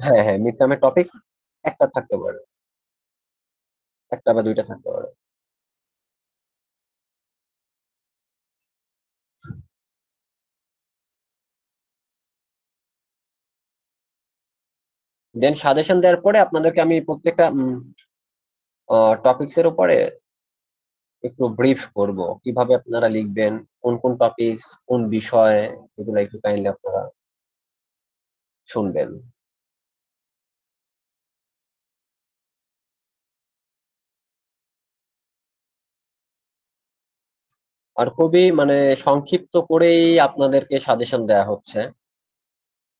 হ্যাঁ, হ্যাঁ, মিড টার্মের টপিকস একটা থাকতে পারে। ১ টা বা ২ টা থাকতে পারে। দেন সাজেশন দেওয়ার পরে আপনাদেরকে আমি প্রত্যেকটা টপিকস এর উপরে একটু ব্রিফ করব। কিভাবে আপনারা লিখবেন, কোন টপিকস, কোন বিষয় এগুলা একটু কাইন্ডলি আপনারা শুনবেন। আর খুবই মানে সংক্ষিপ্ত করেই আপনাদেরকে সাজেশন দেয়া হচ্ছে।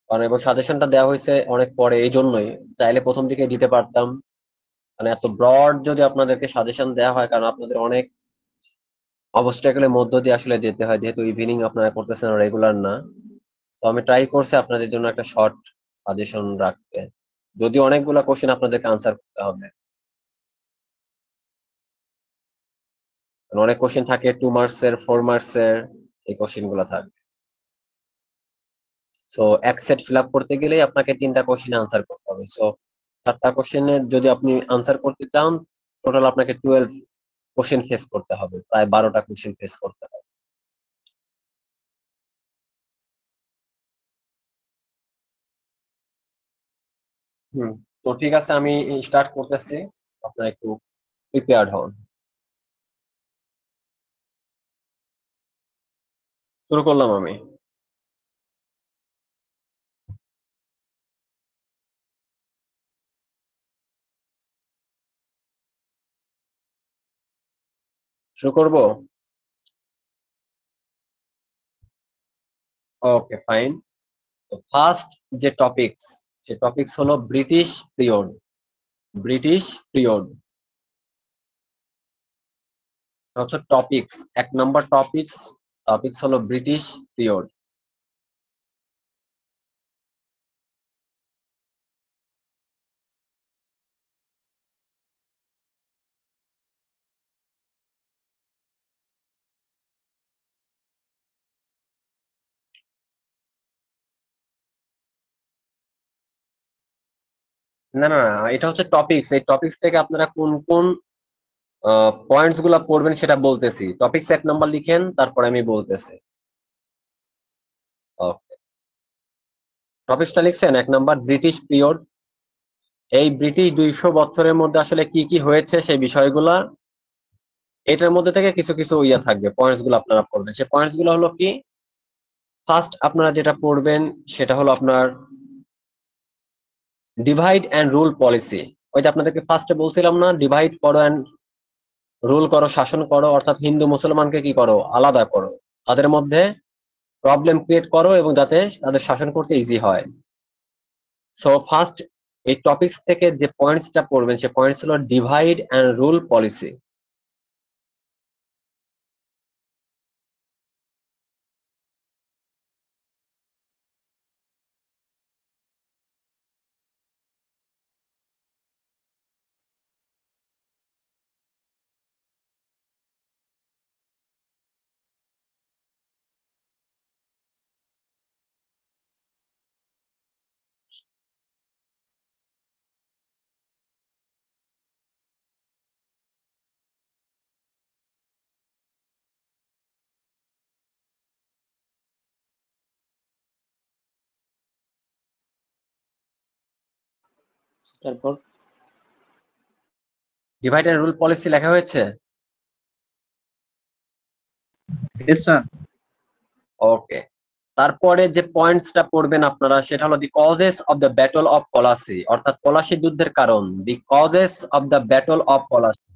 কারণ এবং সাজেশনটা দেওয়া হইছে অনেক পরে এইজন্যই। চাইলে ১ম দিকেই দিতে পারতাম। মানে এত ব্রড যদি আপনাদেরকে সাজেশন দেয়া হয় কারণ আপনাদের অনেক obstacle এর মধ্য দিয়ে আসলে যেতে হয়। যেহেতু ইভনিং আপনারা করতেছেন রেগুলার না। তো আমি ট্রাই করছি আপনাদের জন্য একটা শর্ট সাজেশন রাখতে। যদিও অনেকগুলা কোয়েশ্চেন আপনাদেরকে আনসার করতে হবে। কারণ অনেক কোয়েশ্চেন থাকে 2 মার্কস এর, 4 মার্কস এর এই কোয়েশ্চেন গুলা থাকে। সো এক সেট ফিল আপ করতে গেলেই আপনাকে ৩ টা কোয়েশ্চেন আনসার করতে হবে। সো ৪ টা কোয়েশ্চেনের যদি আপনি আনসার করতে চান, টোটাল আপনাকে 12 কোয়েশ্চেন ফেস করতে হবে। প্রায় ১২ টা কোয়েশ্চেন ফেস করতে হবে। হুম। তো ঠিক আছে আমি স্টার্ট করতেছি। আপনারা একটু প্রিপেয়ার্ড হন। শুরু করলাম আমি। শুরু করব? Okay fine. তো ফার্স্ট যে টপিকস, সে টপিকস হলো ব্রিটিশ পিরিয়ড। British period. হচ্ছে টপিকস। ১ নাম্বার টপিকস হলো ব্রিটিশ পিরিয়ড। না, না, না, এটা হচ্ছে টপিকস। এই টপিকস থেকে আপনারা কোন পয়েন্টস গুলা পড়বেন সেটা বলতেছি। টপিকস ১ নাম্বার লিখেন, তারপরে আমি বলতেছি। ওকে। টপিকসটা লিখছেন? ১ নাম্বার ব্রিটিশ পিরিয়ড। এই ব্রিটিশ ২০০ বছরের মধ্যে আসলে কি হয়েছে সেই বিষয়গুলা এটার মধ্যে থেকে কিছু থাকবে। পয়েন্টস গুলো আপনারা পড়বেন। সেই পয়েন্টস গুলো হলো কি? ফার্স্ট আপনারা যেটা পড়বেন সেটা হলো আপনার ডিভাইড অ্যান্ড রুল পলিসি। ওই যে আপনাদেরকে ফার্স্টে বলছিলাম না? ডিভাইড করো অ্যান্ড রুল করো, শাসন করো অর্থাৎ হিন্দু মুসলমানকে কি করো? আলাদা করো। তাদের মধ্যে প্রবলেম ক্রিয়েট করো এবং যাতে তাদের শাসন করতে ইজি হয়। সো ফার্স্ট এই টপিকস থেকে যে পয়েন্টসটা পড়বেন সে পয়েন্টস হলো ডিভাইড অ্যান্ড রুল পলিসি। তারপর ডিভাইড অ্যান্ড রুল পলিসি লেখা হয়েছে? Yes, sir. ওকে। তারপরে যে পয়েন্টসটা পড়বেন আপনারা সেটা হলো the causes of the battle of Palashi অর্থাৎ পলাশি যুদ্ধের কারণ। The causes of the battle of Palashi.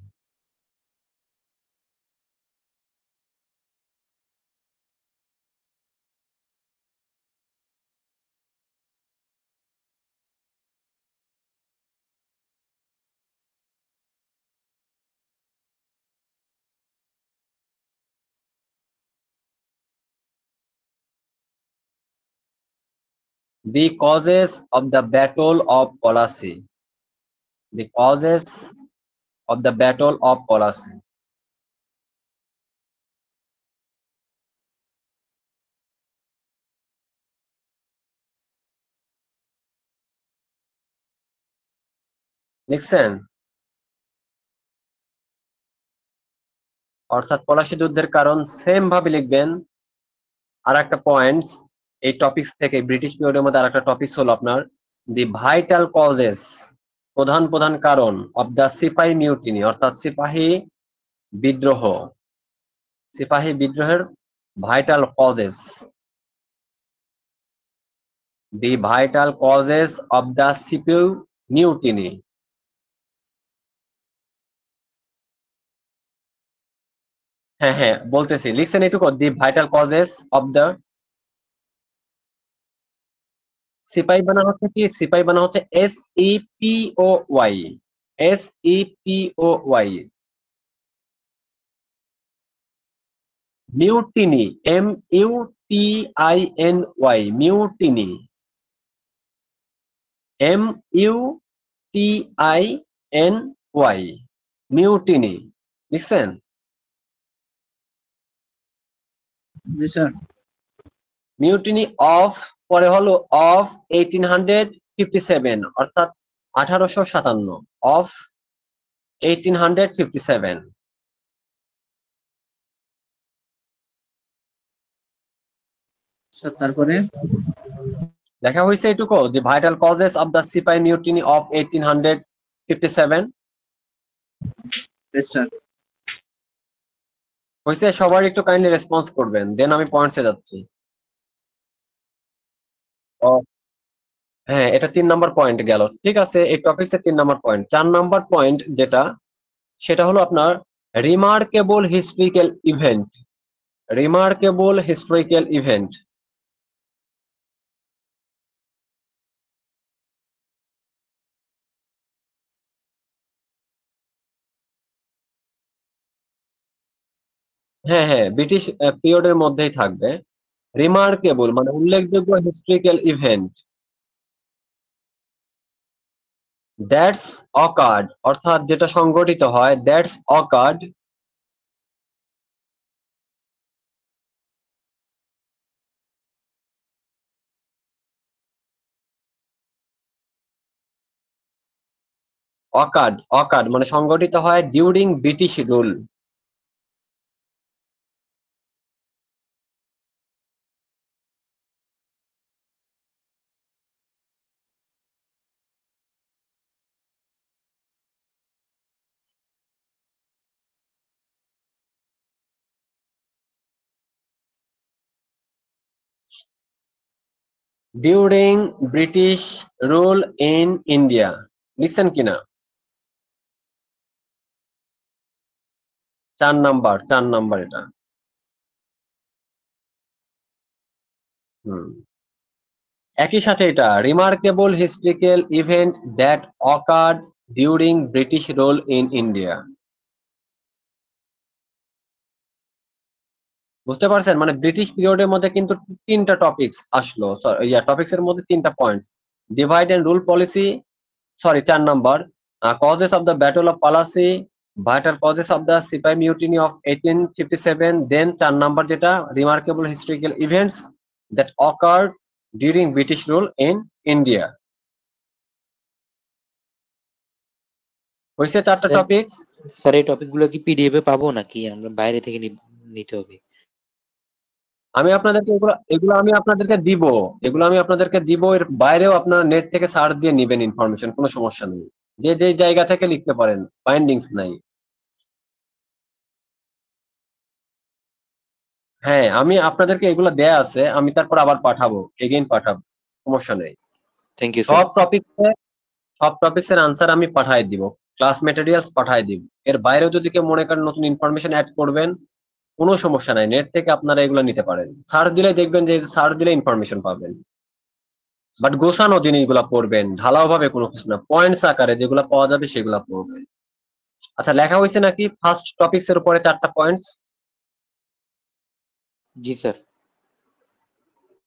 The causes of the battle of Palashi. The causes of the battle of Palashi. লিখছেন? অর্থাৎ পলাশী যুদ্ধের কারণ সেম ভাবে লিখবেন। আর একটা পয়েন্ট এই টপিকস থেকে, ব্রিটিশ পিরিয়ডের মধ্যে আর একটা টপিকস হলো আপনার দি ভাইটাল কজেস, প্রধান প্রধান কারণ অফ দ্য সিপাহি মিউটিনি, অর্থাৎ সিপাহী বিদ্রোহ, সিপাহী বিদ্রোহের vital causes, the vital causes of the CPU mutiny. হ্যাঁ হ্যাঁ বলতেছি, লিখছেন এটুকু, দি ভাইটাল কজেস অফ দ্য, সিপাহি বানা হচ্ছে কি, সিপাহি বানা হচ্ছে SEPOY, SEPOY। Mutiny, MUTINY, mutiny, MUTINY, mutiny. লিখছেন? জি স্যার। মিউটিনি অফ, পরে হলো অফ 1857, অর্থাৎ 1857, অফ 1857। স্যার তারপরে? দেখা হয়েছে এটুকু, যে vital causes of the sepoy mutiny of 1857 yes sir. হয়েছে? সবার একটু কাইন্ডলি রেসপন্স করবেন, দেন আমি পয়েন্টসে যাচ্ছি। ও হ্যাঁ, এটা 3 নাম্বার পয়েন্ট গেল। ঠিক আছে, এই টপিক্সের 3 নাম্বার পয়েন্ট। 4 নাম্বার পয়েন্ট যেটা, সেটা হলো আপনার remarkable historical event, remarkable historical event. হ্যাঁ হ্যাঁ, ব্রিটিশ পিরিয়ডের মধ্যেই থাকবে। রিমার্কেবল মানে উল্লেখযোগ্য হিস্ট্রিক্যাল ইভেন্ট, দ্যাটস অকার্ড, অর্থাৎ যেটা সংঘটিত হয়, দ্যাটস অকার্ড, অকার্ড, অকার্ড মানে সংঘটিত হয় during British rule. During British rule in India. লিখছেন কিনা? 4 নাম্বার, 4 নাম্বার এটা। হুম, একই সাথে এটা remarkable historical event that occurred during British rule in India. বুঝতে পারছেন? মানে ব্রিটিশ পিরিয়ডের মধ্যে কিন্তু 3টা টপিকস আসলো, টপিকস এর মধ্যে 3টা points, divide and rule policy, sorry 4 number, causes of the battle of Plassey, vital causes of the sepoy mutiny of 1857, then 4 number যেটা remarkable historical events that occurred during British rule in India. হয়েছে 4টা sir, topics? Sir এই টপিকগুলো কি PDF এ পাবো নাকি আমরা বাইরে থেকে নিতে হবে? আমি আপনাদেরকে এগুলো এগুলো আমি আপনাদেরকে দিব, এগুলো আমি আপনাদেরকে দিব। এর বাইরেও আপনারা নেট থেকে সার্চ দিয়ে নিবেন ইনফরমেশন, কোনো সমস্যা নেই। যে যে জায়গা থেকে লিখতে পারেন, বাইন্ডিংস নাই। হ্যাঁ, আমি আপনাদেরকে এগুলো দেয়া আছে, আমি তারপর আবার পাঠাবো, এগেইন পাঠাবো, সমস্যা নেই। Thank you sir. সব টপিকসে, সব টপিকসের আনসার আমি পাঠায় দিব, ক্লাস মেটেরিয়ালস পাঠায় দিব। এর বাইরেও যদি কেউ মনে করেন নতুন ইনফরমেশন অ্যাড করবেন, কোনো সমস্যা নাই, নেট থেকে আপনারা এগুলো নিতে পারেন। সার্চ দিলে দেখবেন যে সার্চ দিলে ইনফরমেশন পাবেন। বাট গোছানো জিনিসগুলা পড়বেন, ঢালাও ভাবে কোনো কিছু না, পয়েন্টস আকারে যেগুলা পাওয়া যাবে সেগুলা পড়বেন। আচ্ছা, লেখা হয়েছে নাকি ফার্স্ট টপিকস এর উপরে 4টা পয়েন্টস? জি স্যার।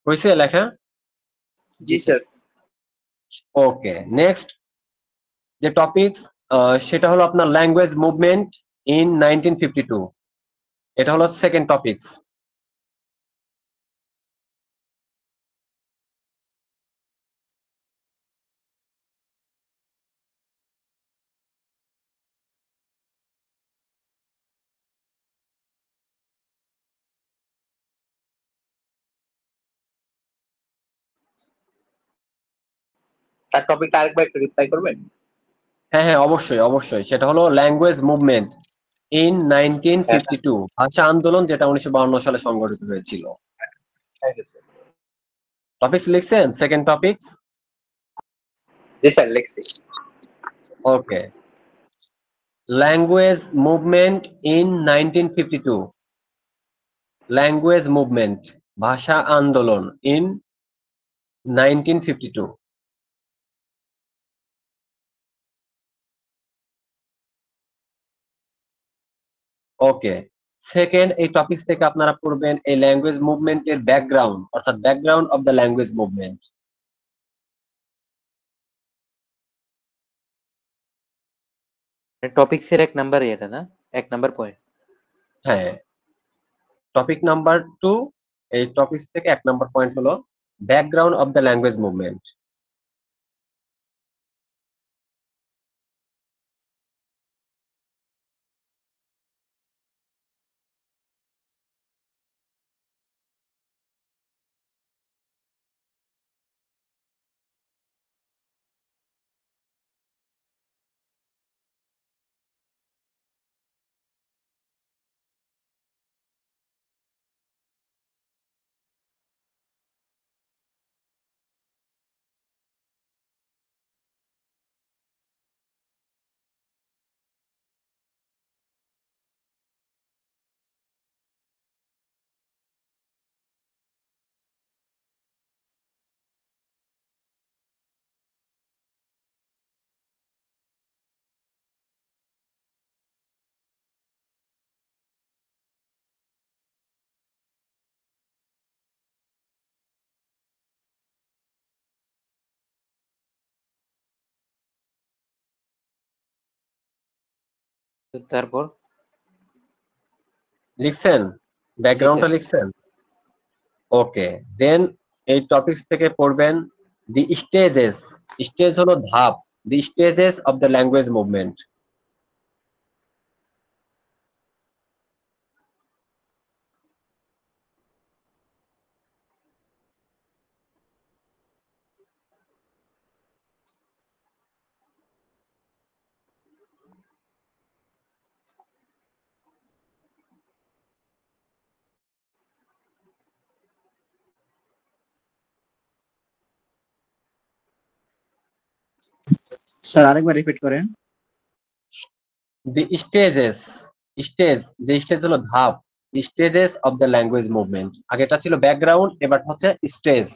হয়েছে লেখা? জি স্যার। ওকে, নেক্সট যে টপিকস, সেটা হলো আপনার ল্যাঙ্গুয়েজ মুভমেন্ট ইন 1952। এটা হলো সেকেন্ড টপিকস। তার টপিকটা আরেকবার একটু রিপ্লাই করবেন? হ্যাঁ হ্যাঁ, অবশ্যই অবশ্যই। সেটা হলো ল্যাঙ্গুয়েজ মুভমেন্ট ইন হ্যাঁ, 1952, ভাষা আন্দোলন যেটা 1952 সালে সংগঠিত হয়েছিল। Thank you sir. টপিকস লিখছেন? Second topics? জি স্যার, লিখছি। Okay. Language movement in 1952, language movement ভাষা আন্দোলন ইন 1952। ওকে। সেকেন্ড, এই টপিকস থেকে আপনারা পড়বেন এই ল্যাঙ্গুয়েজ মুভমেন্টের ব্যাকগ্রাউন্ড, অর্থাৎ background of the language movement. টপিক্সের 1 নাম্বারে এটা না? 1 নাম্বার পয়েন্ট। হ্যাঁ, টপিক নাম্বার 2, এই টপিকস থেকে 1 নাম্বার পয়েন্ট হলো background of the language movement. তো তারপর? লিখছেন? জি ব্যাকগ্রাউন্ডটা স্যার। লিখছেন? ওকে। দেন এই টপিকস থেকে পড়বেন দি স্টেজেস, স্টেজ হলো ধাপ, the stages of the language movement. Sir আরেকবার রিপিট করেন। The stages, stage, the stage হলো ধাপ, the stages of the language movement. আগেটা ছিল ব্যাকগ্রাউন্ড, এবার হচ্ছে stage,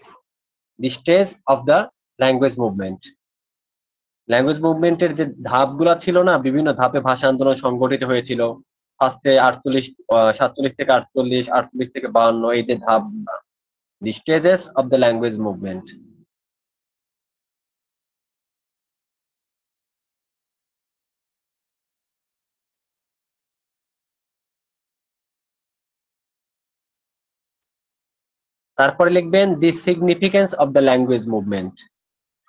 the stage of the language movement. Language মুভমেন্টের যে ধাপগুলা ছিল না, বিভিন্ন ধাপে ভাষা আন্দোলন সংগঠিত হয়েছিল। ফার্স্টে 48, 47 থেকে 48, 48 থেকে 52, এই যে ধাপ, the stages of the language movement. তারপরে লিখবেন the significance of the language movement,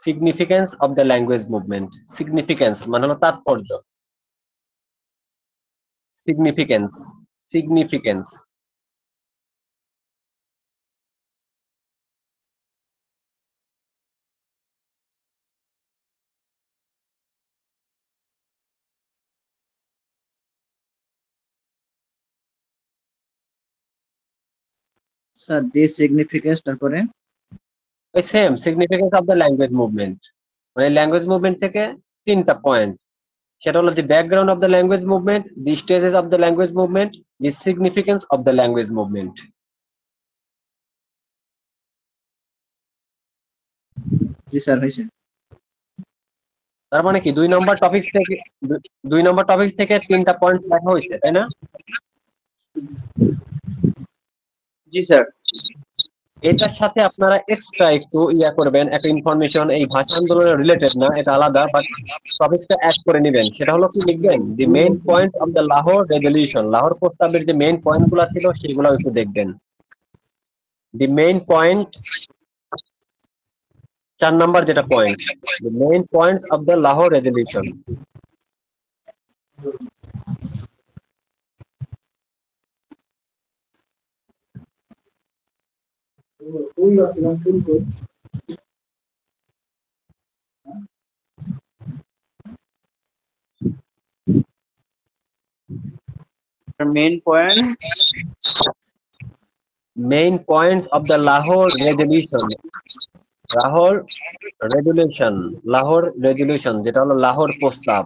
significance of the language movement. Significance মানে হলো তাৎপর্য, significance, significance. Sir the significance, তারপরে? ওই same, significance of the language movement, মানে ল্যাঙ্গুয়েজ মুভমেন্ট থেকে 3টা পয়েন্ট। সেটা হলো the background of the language movement, the stages of the language movement, the significance of the language movement. জি sir, হয়েছে। তার মানে কি 2 নম্বর টপিক থেকে, 2 নম্বর টপিক থেকে 3টা পয়েন্ট লেখা হয়েছে, তাই না? জি স্যার। এটার সাথে আপনারা এক্সট্রা একটু ইয়া করবেন, একটা ইনফরমেশন, এই ভাষা আন্দোলনের রিলেটেড না, এটা আলাদা, বাট টপিকসটা অ্যাড করে নেবেন। সেটা হলো কি লিখবেন, the main point of the Lahore resolution, Lahore প্রস্তাবের যে মেইন পয়েন্ট গুলা ছিল সেগুলো একটু দেখবেন। দি মেইন পয়েন্ট, 4 নম্বর যেটা point, the main points of the Lahore resolution. main point. Main points of the Lahore Resolution. Lahore Resolution যেটা হলো লাহোর প্রস্তাব।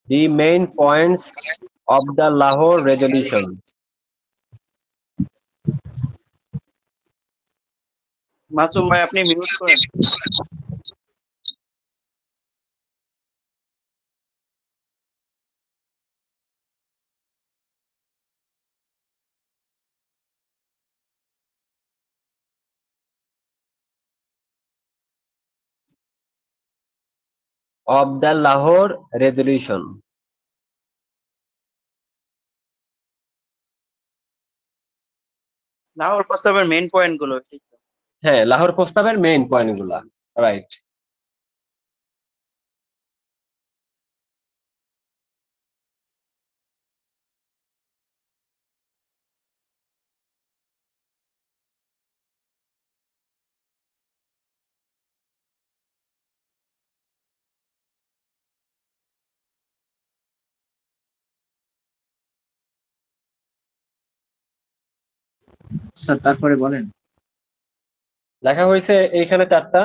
The main points of the Lahore Resolution. Masum ভাই আপনি মিউট করেন। Of the Lahore Resolution. Lahore প্রস্তাবের main point গুলো ঠিক। হ্যাঁ, লাহোর প্রস্তাবের মেইন পয়েন্ট গুলা, রাইট। স্যার তারপরে বলেন। লেখা হয়েছে এইখানে চারটা।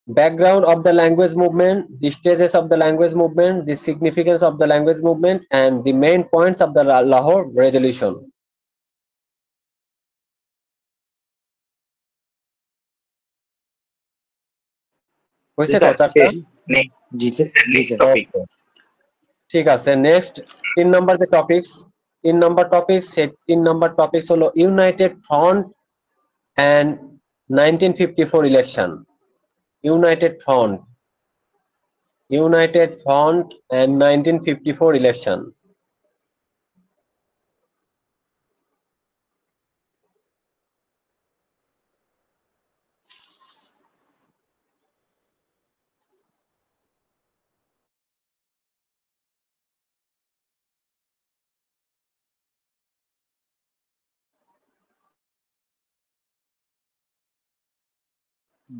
Background of the language movement, the stages of the language movement, the significance of the language movement, and the main points of the Lahore Resolution. হয়েছে তো চারটা? জি স্যার, জি স্যার। টপিক ঠিক আছে, নেক্সট 3 নাম্বার যে টপিকস, 3 নাম্বার টপিক, সেই 3 number topics হলো united front and 1954 election. United front and 1954 election.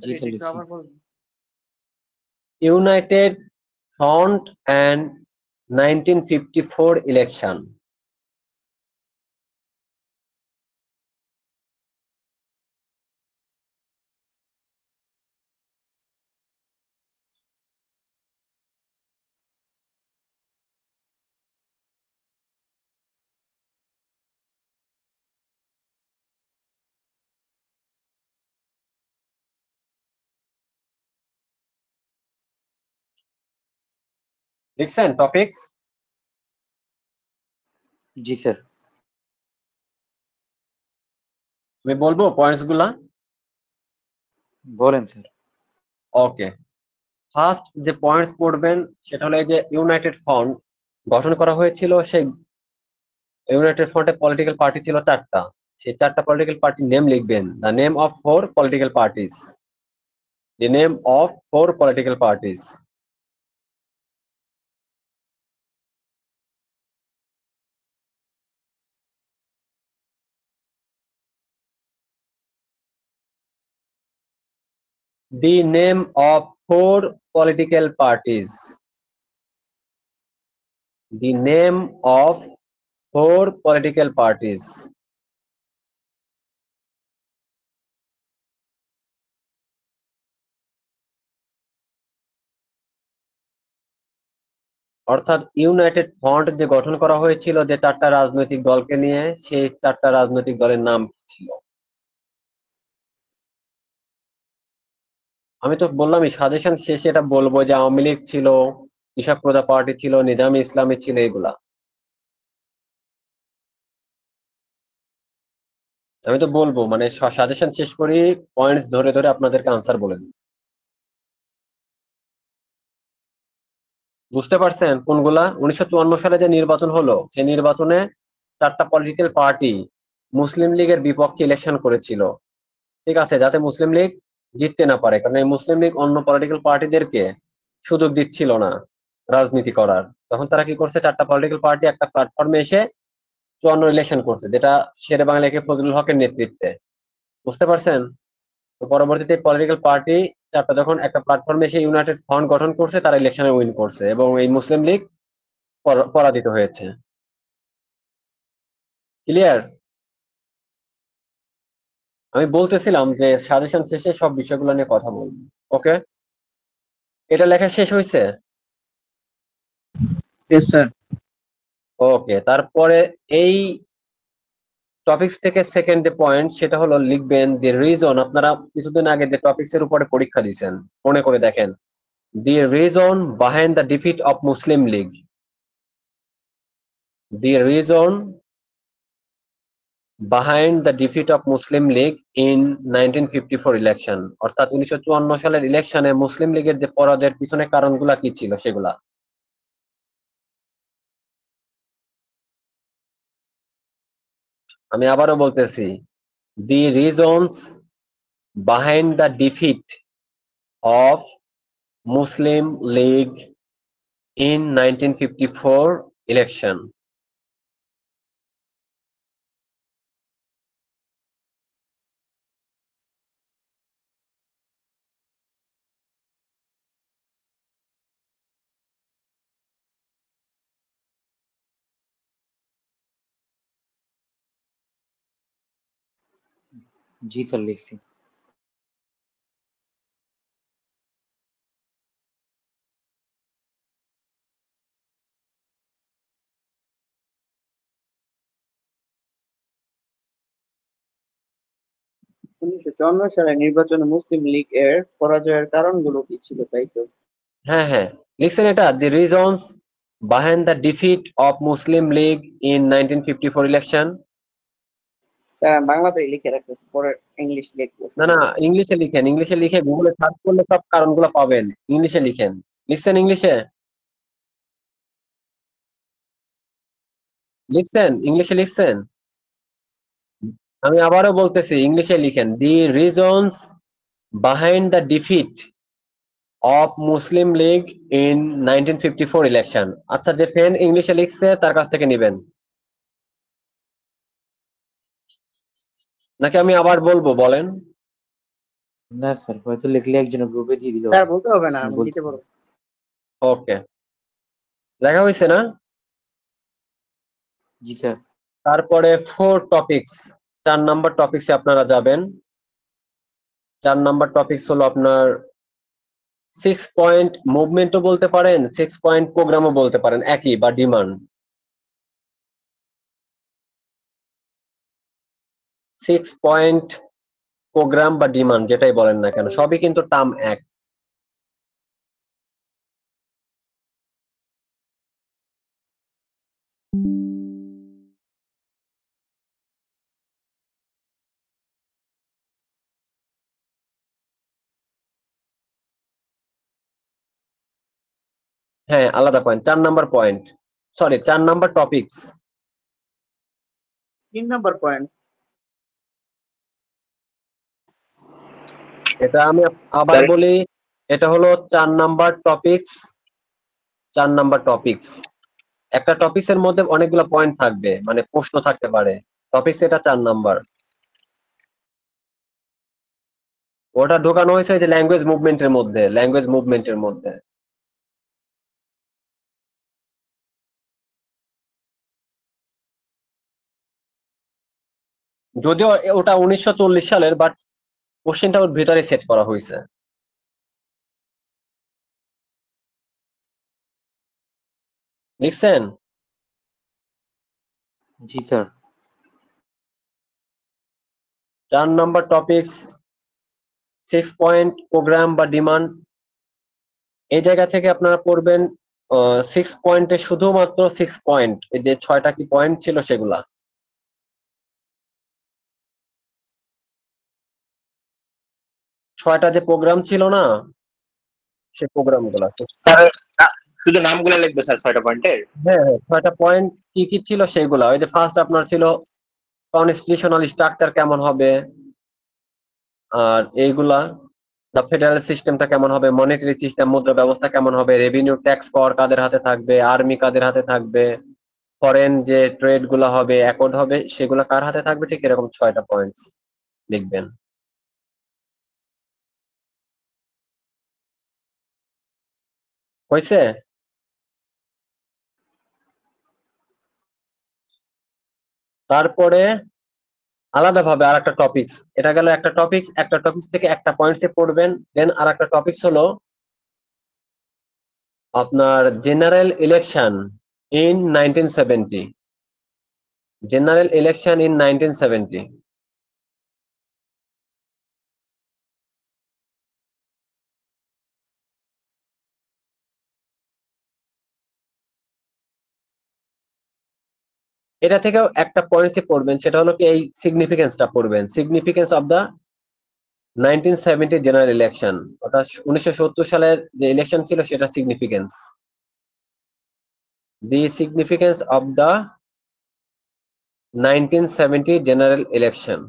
জি স্যার, লিখছি। United front and 1954 election. লিখছেন টপিকস? জি স্যার। আমি বলবো পয়েন্টস গুলা? বলেন স্যার। ওকে, ফার্স্ট যে পয়েন্টস পড়বেন সেটা হলো এই যে ইউনাইটেড ফ্রন্ট গঠন করা হয়েছিল। সেই ইউনাইটেড ফ্রন্টে পলিটিক্যাল পার্টি ছিল 4টা। সেই 4টা পলিটিক্যাল পার্টির নেম লিখবেন। The name of 4 political parties. The name of 4 political parties. The name of 4 political parties. The name of 4 political parties. অর্থাৎ ইউনাইটেড ফ্রন্ট যে গঠন করা হয়েছিল যে 4টা রাজনৈতিক দলকে নিয়ে, সেই 4টা রাজনৈতিক দলের নাম কি ছিল? আমি তো বললামই সাজেশন শেষে এটা বলবো যে আওয়ামী লীগ ছিল, কৃষক প্রজা পার্টি ছিল, নিজামী ইসলামী ছিল, এগুলা। আমি তো বলবো মানে সাজেশন শেষ করি, পয়েন্টস ধরে ধরে আপনাদেরকে আনসার বলে দিই। বুঝতে পারছেন কোনগুলা? 1954 সালে যে নির্বাচন হলো, সেই নির্বাচনে 4টা পলিটিক্যাল পার্টি মুসলিম লীগের বিপক্ষে ইলেকশন করেছিল, ঠিক আছে, যাতে মুসলিম লীগ জিততে না পারে। কারণ এই মুসলিম লীগ অন্য পলিটিক্যাল পার্টিদেরকে সুযোগ দিচ্ছিল না রাজনীতি করার। তখন তারা কি করছে, 4টা পলিটিক্যাল পার্টি একটা প্ল্যাটফর্মে এসে 54 ইলেকশন করছে, যেটা শেরে বাংলা একে ফজলুল হকের নেতৃত্বে। বুঝতে পারছেন? তো পরবর্তীতে পলিটিক্যাল পার্টি চারটা যখন একটা প্ল্যাটফর্মে এসে ইউনাইটেড ফ্রন্ট গঠন করছে, তারা ইলেকশনে উইন করছে এবং এই মুসলিম লীগ পরাজিত হয়েছে। ক্লিয়ার? আমি বলতেছিলাম যে সাজেশন শেষে সব বিষয়গুলো নিয়ে কথা বলবো। ওকে, এটা লেখা শেষ হয়েছে? Yes sir. ওকে, তারপরে এই টপিকস থেকে সেকেন্ড যে পয়েন্ট সেটা হলো লিখবেন দি রিজন। আপনারা কিছুদিন আগে যে টপিকস এর উপরে পরীক্ষা দিয়েছেন মনে করে দেখেন, the reason behind the defeat of Muslim League. The reason behind the defeat of Muslim League in 1954 election, অর্থাৎ 1954 সালের ইলেকশনে মুসলিম লীগের যে পরাজয়ের পিছনে কারণগুলা কি ছিল সেগুলা। আমি আবারও বলতেছি, the reasons behind the defeat of Muslim League in 1954 election. জি স্যার লিখছি। উনিশশো চুয়ান্ন সালে নির্বাচনে মুসলিম লীগ এর পরাজয়ের কারণগুলো কি ছিল, তাই তো? হ্যাঁ হ্যাঁ, লিখছেন এটা, the reasons behind the defeat of Muslim League in 1954 election. Sir বাংলাতেই লিখে রাখতেছি, পরে ইংলিশ লিখবো। না না, ইংলিশে লিখেন, ইংলিশে লিখে গুগলে সার্চ করলে সব কারণগুলো পাবেন। ইংলিশে লিখেন। লিখছেন ইংলিশে? লিখছেন ইংলিশে লিখছেন? আমি আবারও বলতেছি, ইংলিশে লিখেন, the reasons behind the defeat of Muslim League in 1954 election. আচ্ছা, যে ফ্রেন্ড ইংলিশে লিখছে তার কাছ থেকে নিবেন নাকি আমি আবার বলবো, বলেন? না স্যার, হয়তো লিখলে একজনের গ্রুপে দিয়ে দিল। স্যার বলতে হবে না, আমি বলতে দিতে পারবো। ওকে, লেখা হয়েছে না? জি স্যার। তারপরে 4 টপিকস, 4 নাম্বার টপিকসে আপনারা যাবেন। 4 নাম্বার টপিকস হলো আপনার 6 পয়েন্ট মুভমেন্টও বলতে পারেন, 6 পয়েন্ট প্রোগ্রামও বলতে পারেন, একই বা ডিমান্ড। 6 পয়েন্ট প্রোগ্রাম বা ডিমান্ড যেটাই বলেন না কেন, সবই কিন্তু টার্ম এক। হ্যাঁ, আলাদা point, 4 number point, sorry 4 number topics. 3 number point. এটা আমি আবার বলি, এটা হলো 4 নাম্বার টপিকস। 4 নাম্বার টপিকস, একটা টপিকস এর মধ্যে অনেকগুলো পয়েন্ট থাকবে, মানে প্রশ্ন থাকতে পারে। টপিকস এটা 4 নাম্বার। ওটা ঢোকানো হয়েছে যে ল্যাঙ্গুয়েজ মুভমেন্টের মধ্যে, ল্যাঙ্গুয়েজ মুভমেন্টের মধ্যে। যদিও ওটা 1940 সালের, বাট কোশ্চেনটা ওর ভিতরে সেট করা হয়েছে। লিখছেন? জি sir. 4 number topics, 6 point program বা ডিমান্ড। এই জায়গা থেকে আপনারা পড়বেন 6 পয়েন্টে শুধুমাত্র 6 পয়েন্ট, এই যে 6টা কি পয়েন্ট ছিল সেগুলা। 6টা যে প্রোগ্রাম ছিল না, সে প্রোগ্রাম গুলা। স্যার শুধু নামগুলো লিখবে স্যার 6টা পয়েন্টের। হ্যাঁ হ্যাঁ, 6টা পয়েন্ট কি কি ছিল সেগুলা। ওই যে ফার্স্ট আপনার ছিল কনস্টিটিউশনাল স্ট্রাকচার কেমন হবে, আর এইগুলা দ্য ফেডারেল সিস্টেমটা কেমন হবে, মনিটারি সিস্টেম মুদ্রা ব্যবস্থা কেমন হবে, রেভিনিউ ট্যাক্স পাওয়ার কাদের হাতে থাকবে, আর্মি কাদের হাতে থাকবে, ফরেন যে ট্রেড গুলা হবে, অ্যাকর্ড হবে, সেগুলা কার হাতে থাকবে, ঠিক এরকম 6টা পয়েন্টস লিখবেন। হয়েছে? তারপরে আলাদাভাবে আর একটা টপিকস, এটা গেল একটা টপিকস, একটা টপিকস থেকে একটা পয়েন্টসে পড়বেন। দেন আর একটা টপিকস হলো আপনার general election in 1970, general election in 1970। এটা থেকেও একটা পয়েন্টসে পড়বেন, সেটা হলো কি এই সিগনিফিকেন্সটা পড়বেন, significance of the 1970 general election, অর্থাৎ 1970 সালের যে ইলেকশন ছিল সেটা significance, the significance of the 1970 general election.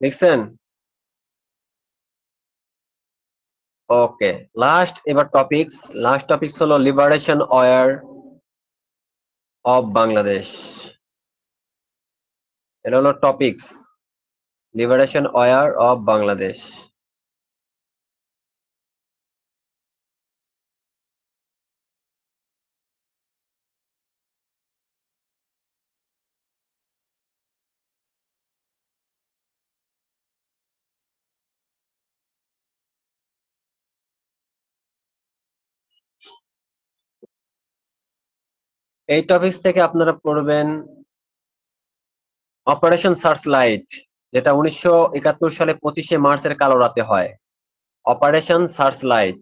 দেখছেন? ওকে, লাস্ট টপিকস হলো লিবারেশন ওয়ার অফ বাংলাদেশ। এটা হলো topics, liberation war of Bangladesh. এই টপিকস থেকে আপনারা পড়বেন অপারেশন সার্চলাইট, যেটা 1971 সালে 25শে মার্চের কালো রাতে হয়। Operation searchlight.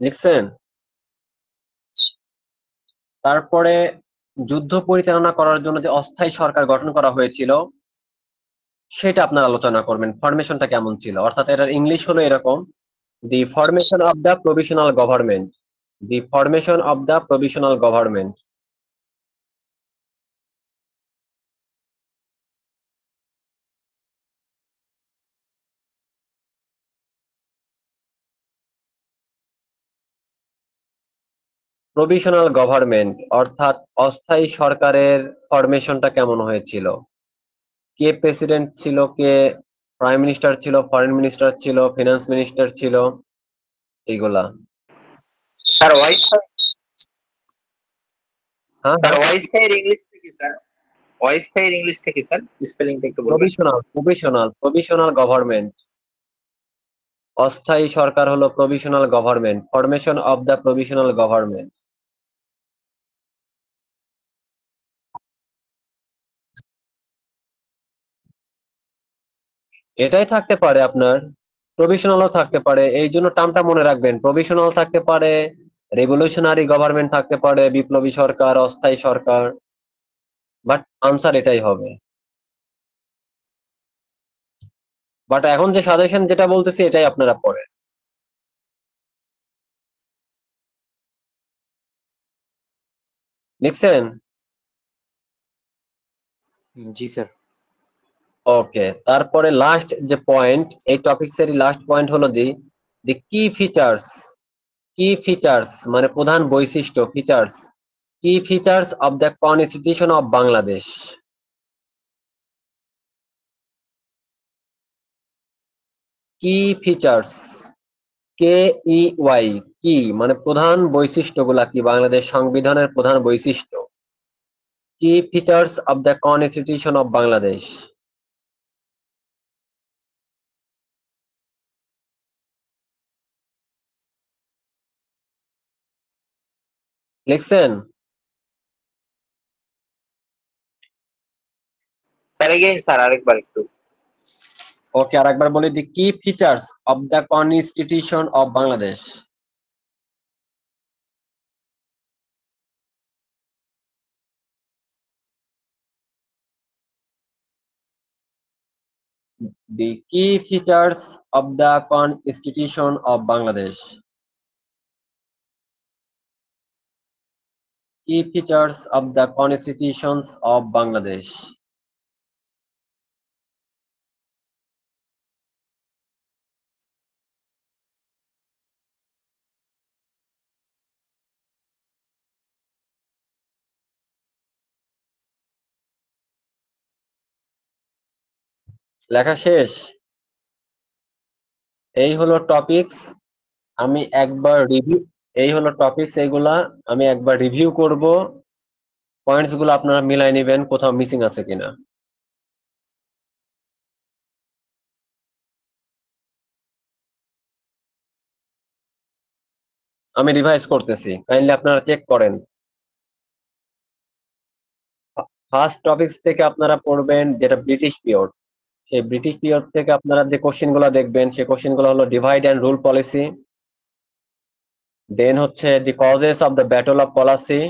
দেখছেন? তারপরে যুদ্ধ পরিচালনা করার জন্য যে অস্থায়ী সরকার গঠন করা হয়েছিল সেটা আপনারা আলোচনা করবেন, ফরমেশনটা কেমন ছিল। অর্থাৎ এটার ইংলিশ হলো এরকম, the formation of the provisional government, the formation of the provisional government. Provisional government অর্থাৎ অস্থায়ী সরকারের ফরমেশনটা কেমন হয়েছিল, কে প্রেসিডেন্ট ছিল, কে প্রাইম মিনিস্টার ছিল, ফরেন মিনিস্টার ছিল, ফিনান্স মিনিস্টার ছিল, এইগুলা। স্যার ওয়াইফাই, হ্যাঁ স্যার হ্যাঁ, ওয়াইফাই এর ইংলিশটা কি স্যার? ওয়াইফাই এর ইংলিশটা কি স্যার? স্পেলিংটা একটু বলবেন? Provisional government. অস্থায়ী সরকার হলো provisional government, formation of the provisional government. এটাই থাকতে পারে আপনার, প্রভিশনালও থাকতে পারে, এই জন্য টার্মটা মনে রাখবেন, প্রভিশনাল থাকতে পারে, রেভলিউশনারি গভর্নমেন্ট থাকতে পারে, বিপ্লবী সরকার, অস্থায়ী সরকার, বাট আনসার এটাই হবে। বাট এখন যে সাজেশন যেটা বলতেছি এটাই আপনারা পড়েন। লিখছেন? জি স্যার। ওকে, তারপরে লাস্ট যে পয়েন্ট, এই টপিকস এর লাস্ট পয়েন্ট হলো দি দি কি ফিচার্স, কি ফিচার্স মানে প্রধান বৈশিষ্ট্য, ফিচার্স, কি features of the constitution of Bangladesh. কি ফিচার্স, কে ই ওয়াই, কি মানে প্রধান বৈশিষ্ট্যগুলা কি, বাংলাদেশ সংবিধানের প্রধান বৈশিষ্ট্য, key features of the constitution of Bangladesh. লিখছেন? স্যার এগেইন স্যার আরেকবার একটু। ওকে, আরেকবার বলি, দি কি features of the constitution of Bangladesh? The key features of the Constitution of Bangladesh. Key features of the constitutions of Bangladesh. লেখা শেষ? এই হলো টপিকস। আমি একবার রিভিউ, এই হলো টপিকস, এইগুলা আমি একবার রিভিউ করব। পয়েন্টস গুলো আপনারা মিলাই নেবেন কোথাও মিসিং আছে কিনা। আমি রিভাইজ করতেছি, কাইন্ডলি আপনারা চেক করেন। ফার্স্ট টপিকস থেকে আপনারা পড়বেন যেটা ব্রিটিশ পিরিয়ড। সেই ব্রিটিশ পিরিয়ড থেকে আপনারা যে কোশ্চেন গুলো দেখবেন সেই কোশ্চেন গুলো হলো divide and rule policy, then হচ্ছে the causes of the battle of Palashi,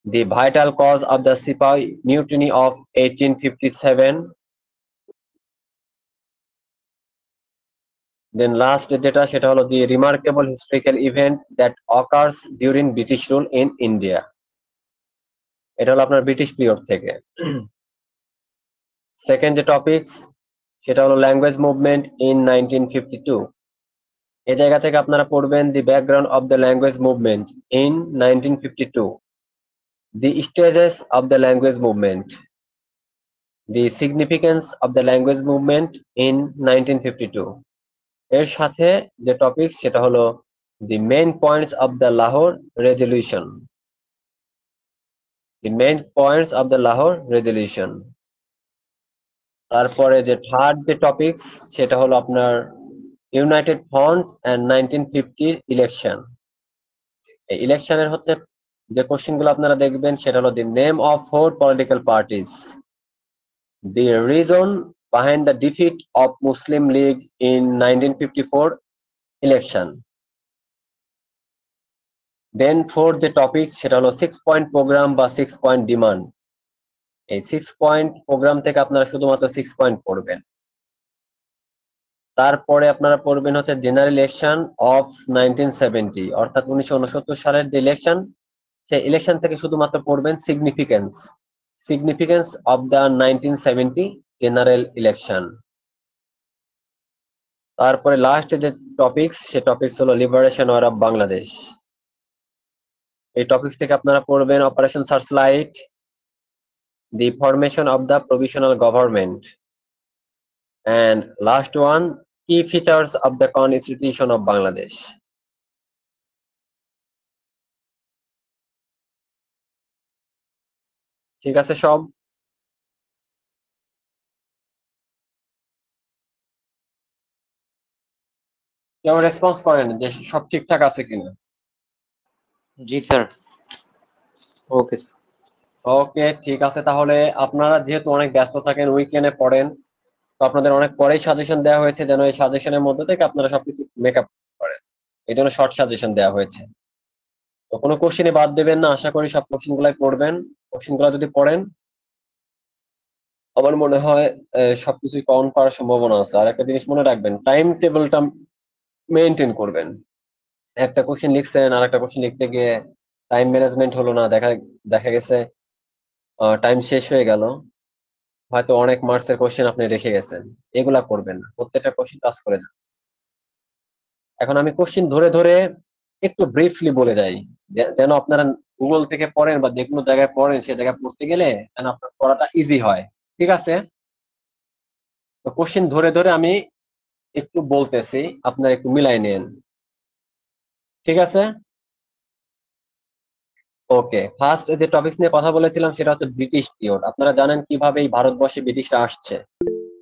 the vital cause of the sepoy mutiny of 1857, then last যেটা সেটা হলো the remarkable historical event that occurs during British rule in India. এটা হলো আপনার British period থেকে। Second যে topics সেটা হলো ল্যাঙ্গুয়েজ মুভমেন্ট ইন 1952। এই জায়গা থেকে আপনারা পড়বেন the background of the language movement in 1952, the stages of the language movement, the significance of the language movement in 1952। এর সাথে যে টপিক সেটা হলো the main points of the Lahore resolution, the main points of the Lahore resolution. তারপরে যে third যে topics সেটা হলো আপনার ইউনাইটেড ফ্রন্ট অ্যান্ড 1950 ইলেকশন। এই ইলেকশনের হচ্ছে যে কোশ্চেন গুলো আপনারা দেখবেন সেটা হলো the name of 4 political parties, the reason behind the defeat of Muslim League in 1954 election. Then fourth the topic সেটা হলো 6 পয়েন্ট প্রোগ্রাম বা 6 পয়েন্ট ডিমান্ড। এই 6 পয়েন্ট প্রোগ্রাম থেকে আপনারা শুধুমাত্র 6 পয়েন্ট পড়বেন। তারপরে আপনারা পড়বেন হচ্ছে জেনারেল ইলেকশন অফ 1970, অর্থাৎ 1969 সালের যে ইলেকশন, সেই ইলেকশন থেকে শুধুমাত্র পড়বেন significance of the 1970 general election. তারপরে লাস্ট যে টপিকস সে টপিকস হলো লিবারেশন ওয়ার অফ বাংলাদেশ। এই টপিকস থেকে আপনারা পড়বেন operation searchlight, the formation of the provisional government, and last one, key features of the Constitution of Bangladesh. ঠিক আছে সব? কেউ রেসপন্স করেন যে সব ঠিকঠাক আছে কিনা? জি স্যার। ওকে। ওকে, ঠিক আছে। তাহলে আপনারা যেহেতু অনেক ব্যস্ত থাকেন, উইকেন্ডে পড়েন, তো আপনাদের অনেক পরেই সাজেশন দেওয়া হয়েছে যেন এই সাজেশনের মধ্যে থেকে আপনারা সবকিছু মেকআপ করেন, এই জন্য শর্ট সাজেশন দেওয়া হয়েছে। তো কোনো কোশ্চেনই বাদ দেবেন না, আশা করি সব কোশ্চেন গুলাই পড়বেন। কোশ্চেন গুলো যদি পড়েন আমার মনে হয় সবকিছুই কাউন্ট করার সম্ভাবনা আছে। আর একটা জিনিস মনে রাখবেন, টাইম টেবিলটা মেনটেন করবেন। একটা কোশ্চেন লিখছেন আর একটা কোশ্চেন লিখতে গিয়ে টাইম ম্যানেজমেন্ট হলো না, দেখা গেছে টাইম শেষ হয়ে গেল, হয়তো অনেক মার্কসের কোশ্চেন আপনি রেখে গেছেন। এগুলা করবেন না, প্রত্যেকটা কোশ্চেন টাচ করে যান। এখন আমি কোশ্চেন ধরে ধরে একটু ব্রিফলি বলে যাই, যেন আপনারা গুগল থেকে পড়েন বা যে কোনো জায়গায় পড়েন, সে জায়গায় পড়তে গেলে যেন আপনার পড়াটা ইজি হয়। ঠিক আছে? তো কোশ্চেন ধরে ধরে আমি একটু বলতেছি, আপনারা একটু মিলাই নেন। ঠিক আছে? ওকে, ফার্স্ট যে টপিকস নিয়ে কথা বলেছিলাম সেটা হচ্ছে ব্রিটিশ পিরিয়ড। আপনারা জানেন কিভাবে এই ভারতবর্ষে ব্রিটিশরা আসছে।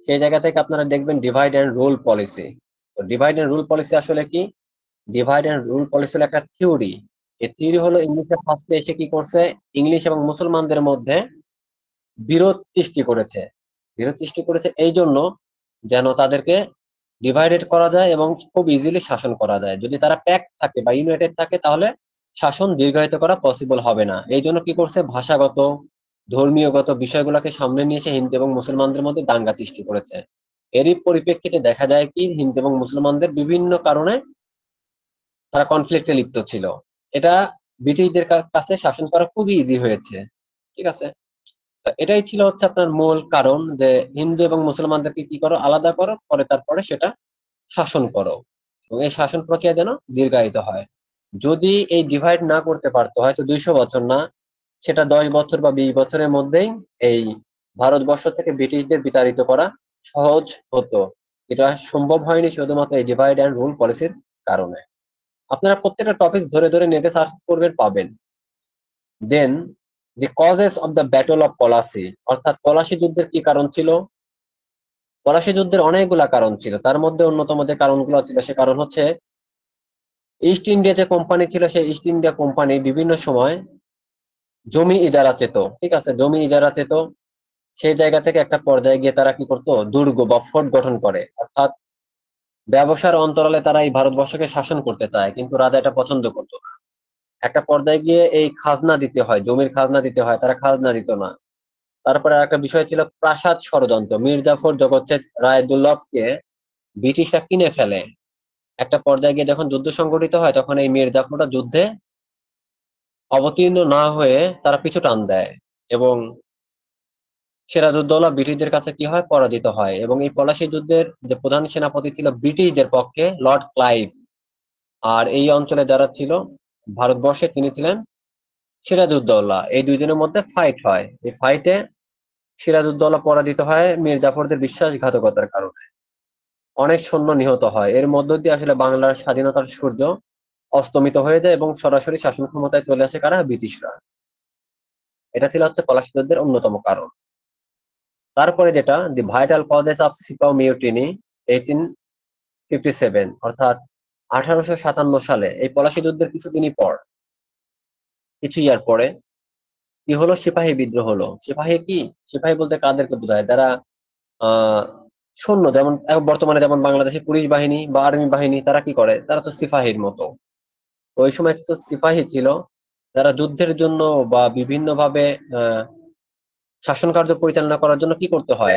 সেই জায়গা থেকে আপনারা দেখবেন ডিভাইড অ্যান্ড রুল পলিসি। তো ডিভাইড অ্যান্ড রুল পলিসি আসলে কি? ডিভাইড অ্যান্ড রুল পলিসি হলো একটা থিওরি, এই থিওরি হলো ইংলিশের ফার্স্টে এসে কি করছে, ইংলিশ এবং মুসলমানদের মধ্যে বিরোধ সৃষ্টি করেছে। বিরোধ সৃষ্টি করেছে এই জন্য যেন তাদেরকে ডিভাইডেড করা যায় এবং খুব ইজিলি শাসন করা যায়। যদি তারা প্যাক থাকে বা ইউনাইটেড থাকে তাহলে শাসন দীর্ঘায়িত করা পসিবল হবে না। এই জন্য কি করছে, ভাষাগত ধর্মীয়গত বিষয়গুলোকে সামনে নিয়ে এসে হিন্দু এবং মুসলমানদের মধ্যে দাঙ্গা সৃষ্টি করেছে। এরই পরিপ্রেক্ষিতে দেখা যায় কি হিন্দু এবং মুসলমানদের বিভিন্ন কারণে তারা কনফ্লিক্টে লিপ্ত ছিল। এটা ব্রিটিশদের কাছে শাসন করা খুবই ইজি হয়েছে। ঠিক আছে, এটাই ছিল হচ্ছে আপনার মূল কারণ যে হিন্দু এবং মুসলমানদেরকে কি করো, আলাদা করো, পরে তারপরে সেটা শাসন করো এবং এই শাসন প্রক্রিয়া যেন দীর্ঘায়িত হয়। যদি এই ডিভাইড না করতে পারতো হয়তো 200 বছর না, সেটা 10 বছর বা 20 বছরের মধ্যেই এই ভারতবর্ষ থেকে ব্রিটিশদের বিতাড়িত করা সহজ হতো। এটা সম্ভব হয়নি শুধুমাত্র এই ডিভাইড অ্যান্ড রুল পলিসির কারণে। আপনারা প্রত্যেকটা টপিক ধরে ধরে নেটে সার্চ করবেন, পাবেন। Then the causes of the battle of Palashi, অর্থাৎ পলাশি যুদ্ধের কি কারণ ছিল। পলাশি যুদ্ধের অনেকগুলা কারণ ছিল, তার মধ্যে অন্যতম যে কারণগুলো ছিল সে কারণ হচ্ছে ইস্ট ইন্ডিয়া যে কোম্পানি ছিল সেই ইস্ট ইন্ডিয়া কোম্পানি বিভিন্ন সময় জমি ইজারা চেত। ঠিক আছে, জমি ইজারা চেত, সেই জায়গা থেকে একটা পর্যায়ে গিয়ে তারা কি করতো, দুর্গ বা ফোর্ট গঠন করে, অর্থাৎ ব্যবসার অন্তরালে তারা এই ভারতবর্ষকে শাসন করতে চায়, কিন্তু রাজা এটা পছন্দ করতো না। একটা পর্যায়ে গিয়ে এই খাজনা দিতে হয়, জমির খাজনা দিতে হয়, তারা খাজনা দিত না। তারপরে একটা বিষয় ছিল প্রাসাদ ষড়যন্ত্র। মীর জাফর জগৎ রায়দুল্লভকে ব্রিটিশরা কিনে ফেলে। একটা পর্যায়ে গিয়ে যখন যুদ্ধ সংঘটিত হয় তখন এই মীর জাফরটা যুদ্ধে অবতীর্ণ না হয়ে তারা পিছু টান দেয় এবং সিরাজউদ্দৌলা ব্রিটিশদের কাছে কি হয়, পরাজিত হয়। এবং এই পলাশী যুদ্ধের যে প্রধান সেনাপতি ছিল ব্রিটিশদের পক্ষে লর্ড ক্লাইভ, আর এই অঞ্চলে যারা ছিল ভারতবর্ষে তিনি ছিলেন সিরাজউদ্দৌলা। এই দুইজনের মধ্যে ফাইট হয়। এই ফাইটে সিরাজউদ্দৌলা পরাজিত হয় মীর জাফরদের বিশ্বাসঘাতকতার কারণে। অনেক সৈন্য নিহত হয়। এর মধ্য দিয়ে আসলে বাংলার স্বাধীনতার সূর্য অস্তমিত হয়ে যায় এবং সরাসরি শাসন ক্ষমতায় চলে আসে কারা, ব্রিটিশরা। এটা ছিল হচ্ছে পলাশী যুদ্ধের অন্যতম কারণ। তারপরে যেটা the vital causes of sepoy mutiny 1857, অর্থাৎ 1857 সালে এই পলাশী যুদ্ধের কিছুদিনই পর, কিছু ইয়ার পরে কি হলো, সিপাহী বিদ্রোহ হলো। সিপাহী কি, সিপাহী বলতে কাদেরকে বোঝায়, যারা আহ সৈন্য, যেমন বর্তমানে যেমন বাংলাদেশের পুলিশ বাহিনী বা আর্মি বাহিনী, তারা কি করে, তারা তো সিপাহীর মতো। ওই সময় কিছু সিপাহী ছিল যারা যুদ্ধের জন্য বা বিভিন্ন ভাবে শাসন কার্য পরিচালনা করার জন্য কি করতে হয়,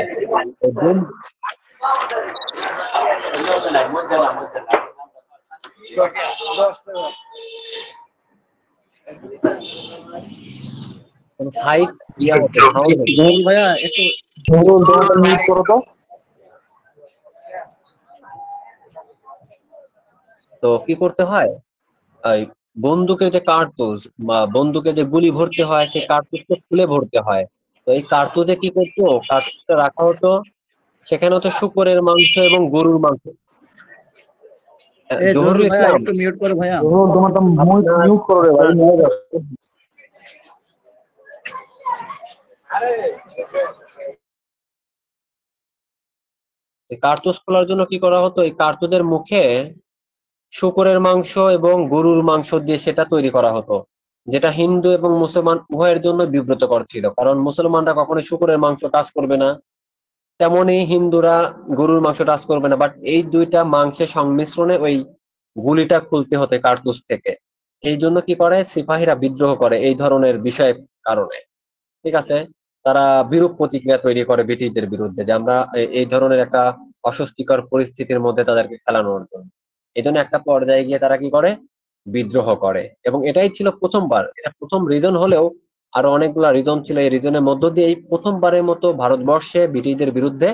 সাইট ইয়া হতো, সাউন্ড হতো। জহুরুল ভাইয়া একটু তো কি করতে হয়, এই বন্দুকে যে কার্তুজ বা বন্দুকে যে গুলি ভরতে হয় সেই কার্তুজটা খুলে ভরতে হয়। তো এই কার্তুজে কি করতো, কার্তুজটা রাখা হতো, সেখানে হচ্ছে শুকরের মাংস এবং গরুর মাংস। জহুরুল জহুরুল ভাইয়া ইসলাম, একটু মিউট করো ভাইয়া। আপনার এই কার্তুজ খোলার জন্য কি করা হতো, এই কার্তুজের মুখে শুকরের মাংস এবং গরুর মাংস দিয়ে সেটা তৈরি করা হতো, যেটা হিন্দু এবং মুসলমান উভয়ের জন্য বিব্রতকর ছিল। কারণ মুসলমানরা কখনোই শুকরের মাংস টাচ করবে না, তেমনি হিন্দুরা গরুর মাংস টাচ করবে না, বাট এই দুইটা মাংসের সংমিশ্রণে ওই গুলিটা খুলতে হতে কার্তুজ থেকে। এই জন্য কি করে, সিপাহীরা বিদ্রোহ করে এই ধরনের বিষয়ের কারণে। ঠিক আছে, তারা বিরূপ প্রতিক্রিয়া তৈরি করে ব্রিটিশদের বিরুদ্ধে, যে আমরা এই ধরনের একটা অস্বস্তিকর পরিস্থিতির মধ্যে তাদেরকে ফেলানোর জন্য। এই জন্য একটা পর্যায়ে গিয়ে তারা কি করে, বিদ্রোহ করে। এবং এটাই ছিল প্রথমবার, এটা প্রথম রিজন হলেও আরো অনেকগুলা রিজন ছিল। এই রিজনের মধ্য দিয়ে এই প্রথমবারের মতো ভারতবর্ষে ব্রিটিশদের বিরুদ্ধে